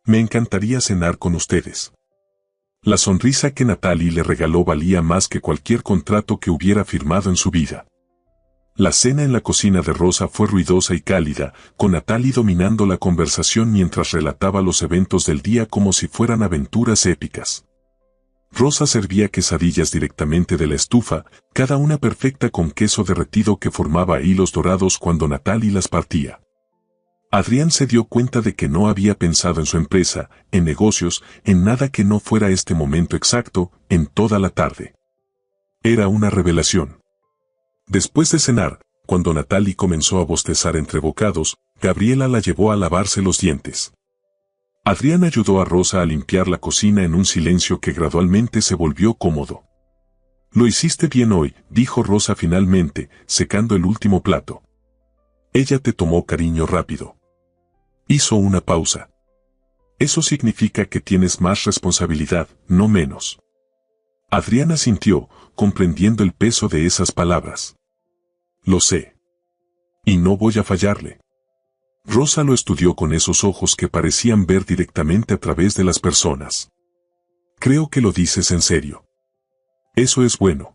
«Me encantaría cenar con ustedes». La sonrisa que Natalie le regaló valía más que cualquier contrato que hubiera firmado en su vida. La cena en la cocina de Rosa fue ruidosa y cálida, con Natalie dominando la conversación mientras relataba los eventos del día como si fueran aventuras épicas. Rosa servía quesadillas directamente de la estufa, cada una perfecta con queso derretido que formaba hilos dorados cuando Natalie las partía. Adrián se dio cuenta de que no había pensado en su empresa, en negocios, en nada que no fuera este momento exacto, en toda la tarde. Era una revelación. Después de cenar, cuando Natalie comenzó a bostezar entre bocados, Gabriela la llevó a lavarse los dientes. Adrián ayudó a Rosa a limpiar la cocina en un silencio que gradualmente se volvió cómodo. «Lo hiciste bien hoy», dijo Rosa finalmente, secando el último plato. Ella te tomó cariño rápido. Hizo una pausa. «Eso significa que tienes más responsabilidad, no menos». Adrián asintió, comprendiendo el peso de esas palabras. «Lo sé. Y no voy a fallarle». Rosa lo estudió con esos ojos que parecían ver directamente a través de las personas. «Creo que lo dices en serio». «Eso es bueno».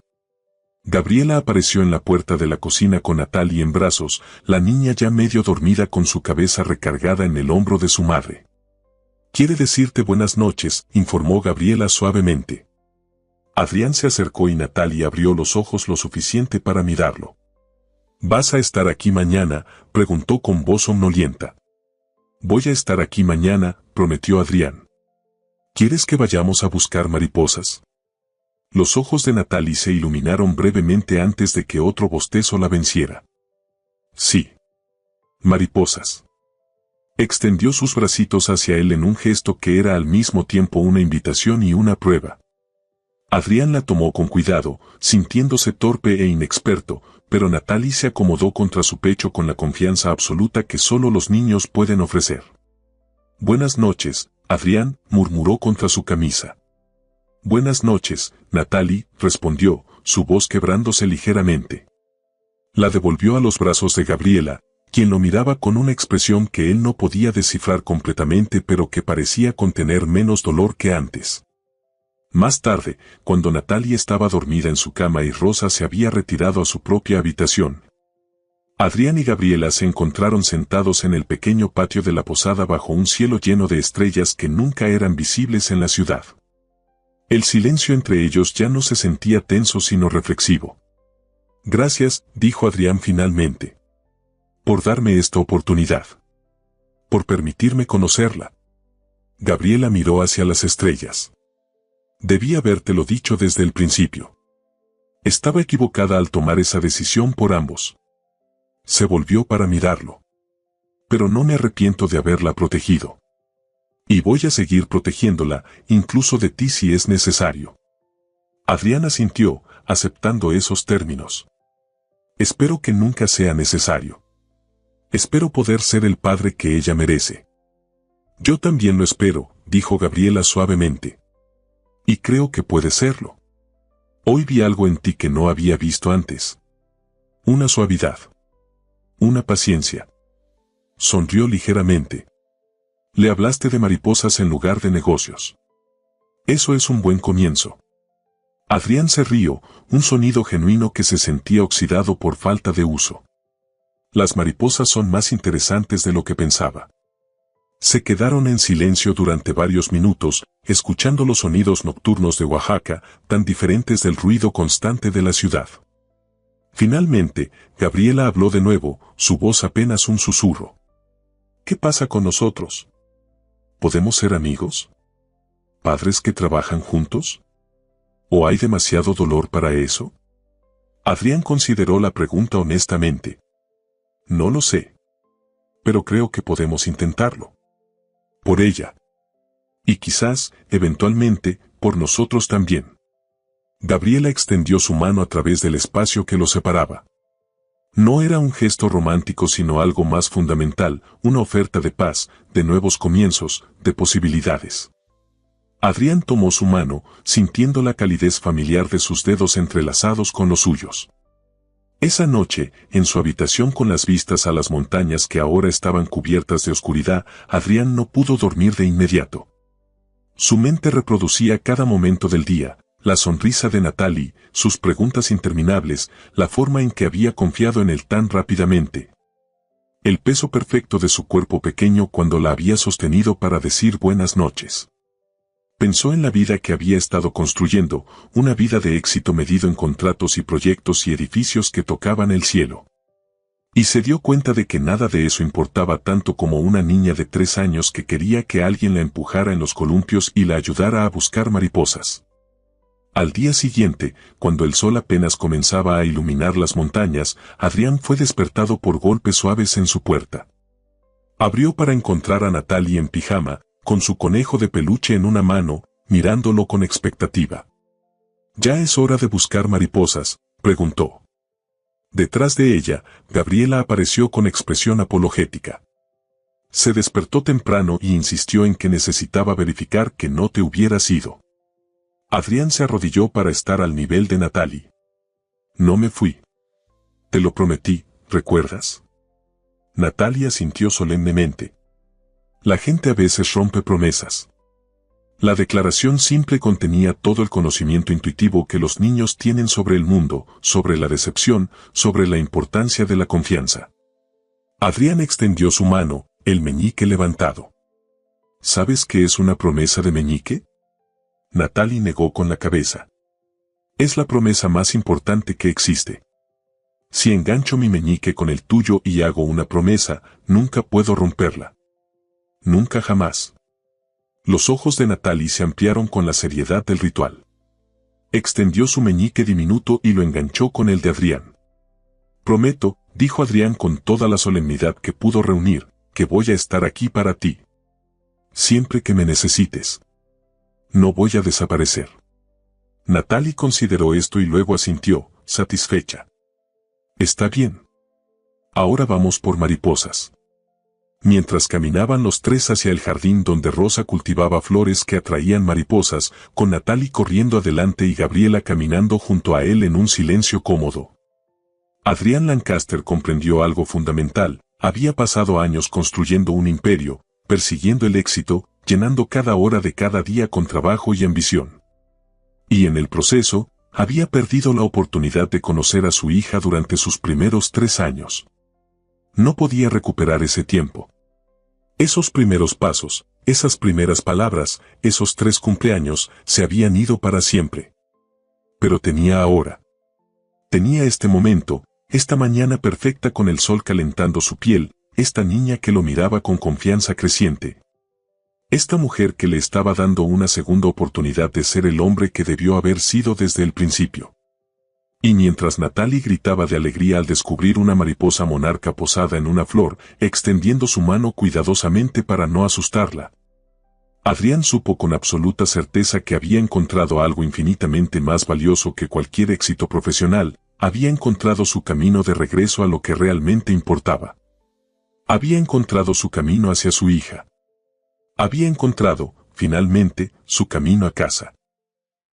Gabriela apareció en la puerta de la cocina con Natalie en brazos, la niña ya medio dormida con su cabeza recargada en el hombro de su madre. «Quiere decirte buenas noches», informó Gabriela suavemente. Adrián se acercó y Natalie abrió los ojos lo suficiente para mirarlo. «¿Vas a estar aquí mañana?», preguntó con voz somnolienta. «Voy a estar aquí mañana», prometió Adrián. «¿Quieres que vayamos a buscar mariposas?». Los ojos de Natalie se iluminaron brevemente antes de que otro bostezo la venciera. «Sí. Mariposas». Extendió sus bracitos hacia él en un gesto que era al mismo tiempo una invitación y una prueba. Adrián la tomó con cuidado, sintiéndose torpe e inexperto, pero Natalie se acomodó contra su pecho con la confianza absoluta que solo los niños pueden ofrecer. «Buenas noches», Adrián murmuró contra su camisa. «Buenas noches», Natalie respondió, su voz quebrándose ligeramente. La devolvió a los brazos de Gabriela, quien lo miraba con una expresión que él no podía descifrar completamente pero que parecía contener menos dolor que antes. Más tarde, cuando Natalie estaba dormida en su cama y Rosa se había retirado a su propia habitación, Adrián y Gabriela se encontraron sentados en el pequeño patio de la posada bajo un cielo lleno de estrellas que nunca eran visibles en la ciudad. El silencio entre ellos ya no se sentía tenso sino reflexivo. Gracias, dijo Adrián finalmente, por darme esta oportunidad. Por permitirme conocerla. Gabriela miró hacia las estrellas. Debí habértelo dicho desde el principio. Estaba equivocada al tomar esa decisión por ambos. Se volvió para mirarlo. Pero no me arrepiento de haberla protegido. Y voy a seguir protegiéndola, incluso de ti si es necesario. Adrián asintió, aceptando esos términos. Espero que nunca sea necesario. Espero poder ser el padre que ella merece. Yo también lo espero, dijo Gabriela suavemente. Y creo que puede serlo. Hoy vi algo en ti que no había visto antes. Una suavidad. Una paciencia. Sonrió ligeramente. Le hablaste de mariposas en lugar de negocios. Eso es un buen comienzo. Adrián se rió, un sonido genuino que se sentía oxidado por falta de uso. Las mariposas son más interesantes de lo que pensaba. Se quedaron en silencio durante varios minutos, escuchando los sonidos nocturnos de Oaxaca, tan diferentes del ruido constante de la ciudad. Finalmente, Gabriela habló de nuevo, su voz apenas un susurro. ¿Qué pasa con nosotros? ¿Podemos ser amigos? ¿Padres que trabajan juntos? ¿O hay demasiado dolor para eso? Adrián consideró la pregunta honestamente. No lo sé. Pero creo que podemos intentarlo. Por ella. Y quizás, eventualmente, por nosotros también. Gabriela extendió su mano a través del espacio que los separaba. No era un gesto romántico sino algo más fundamental, una oferta de paz, de nuevos comienzos, de posibilidades. Adrián tomó su mano, sintiendo la calidez familiar de sus dedos entrelazados con los suyos. Esa noche, en su habitación con las vistas a las montañas que ahora estaban cubiertas de oscuridad, Adrián no pudo dormir de inmediato. Su mente reproducía cada momento del día, la sonrisa de Natalie, sus preguntas interminables, la forma en que había confiado en él tan rápidamente. El peso perfecto de su cuerpo pequeño cuando la había sostenido para decir buenas noches. Pensó en la vida que había estado construyendo, una vida de éxito medido en contratos y proyectos y edificios que tocaban el cielo. Y se dio cuenta de que nada de eso importaba tanto como una niña de 3 años que quería que alguien la empujara en los columpios y la ayudara a buscar mariposas. Al día siguiente, cuando el sol apenas comenzaba a iluminar las montañas, Adrián fue despertado por golpes suaves en su puerta. Abrió para encontrar a Natalie en pijama, con su conejo de peluche en una mano, mirándolo con expectativa. ¿Ya es hora de buscar mariposas?, preguntó. Detrás de ella, Gabriela apareció con expresión apologética. Se despertó temprano y insistió en que necesitaba verificar que no te hubieras ido. Adrián se arrodilló para estar al nivel de Natalie. No me fui. Te lo prometí, ¿recuerdas? Natalie asintió solemnemente. La gente a veces rompe promesas. La declaración simple contenía todo el conocimiento intuitivo que los niños tienen sobre el mundo, sobre la decepción, sobre la importancia de la confianza. Adrián extendió su mano, el meñique levantado. ¿Sabes qué es una promesa de meñique? Natalie negó con la cabeza. Es la promesa más importante que existe. Si engancho mi meñique con el tuyo y hago una promesa, nunca puedo romperla. Nunca jamás. Los ojos de Natalie se ampliaron con la seriedad del ritual. Extendió su meñique diminuto y lo enganchó con el de Adrián. Prometo, dijo Adrián con toda la solemnidad que pudo reunir, que voy a estar aquí para ti. Siempre que me necesites. No voy a desaparecer. Natalie consideró esto y luego asintió, satisfecha. Está bien. Ahora vamos por mariposas. Mientras caminaban los tres hacia el jardín donde Rosa cultivaba flores que atraían mariposas, con Natalie corriendo adelante y Gabriela caminando junto a él en un silencio cómodo. Adrián Lancaster comprendió algo fundamental, había pasado años construyendo un imperio, persiguiendo el éxito, llenando cada hora de cada día con trabajo y ambición. Y en el proceso, había perdido la oportunidad de conocer a su hija durante sus primeros 3 años. No podía recuperar ese tiempo. Esos primeros pasos, Esas primeras palabras, esos 3 cumpleaños, se habían ido para siempre. Pero tenía ahora. Tenía este momento, esta mañana perfecta con el sol calentando su piel, esta niña que lo miraba con confianza creciente. Esta mujer que le estaba dando una segunda oportunidad de ser el hombre que debió haber sido desde el principio. Y mientras Natalie gritaba de alegría al descubrir una mariposa monarca posada en una flor, extendiendo su mano cuidadosamente para no asustarla, Adrián supo con absoluta certeza que había encontrado algo infinitamente más valioso que cualquier éxito profesional, había encontrado su camino de regreso a lo que realmente importaba. Había encontrado su camino hacia su hija. Había encontrado, finalmente, su camino a casa.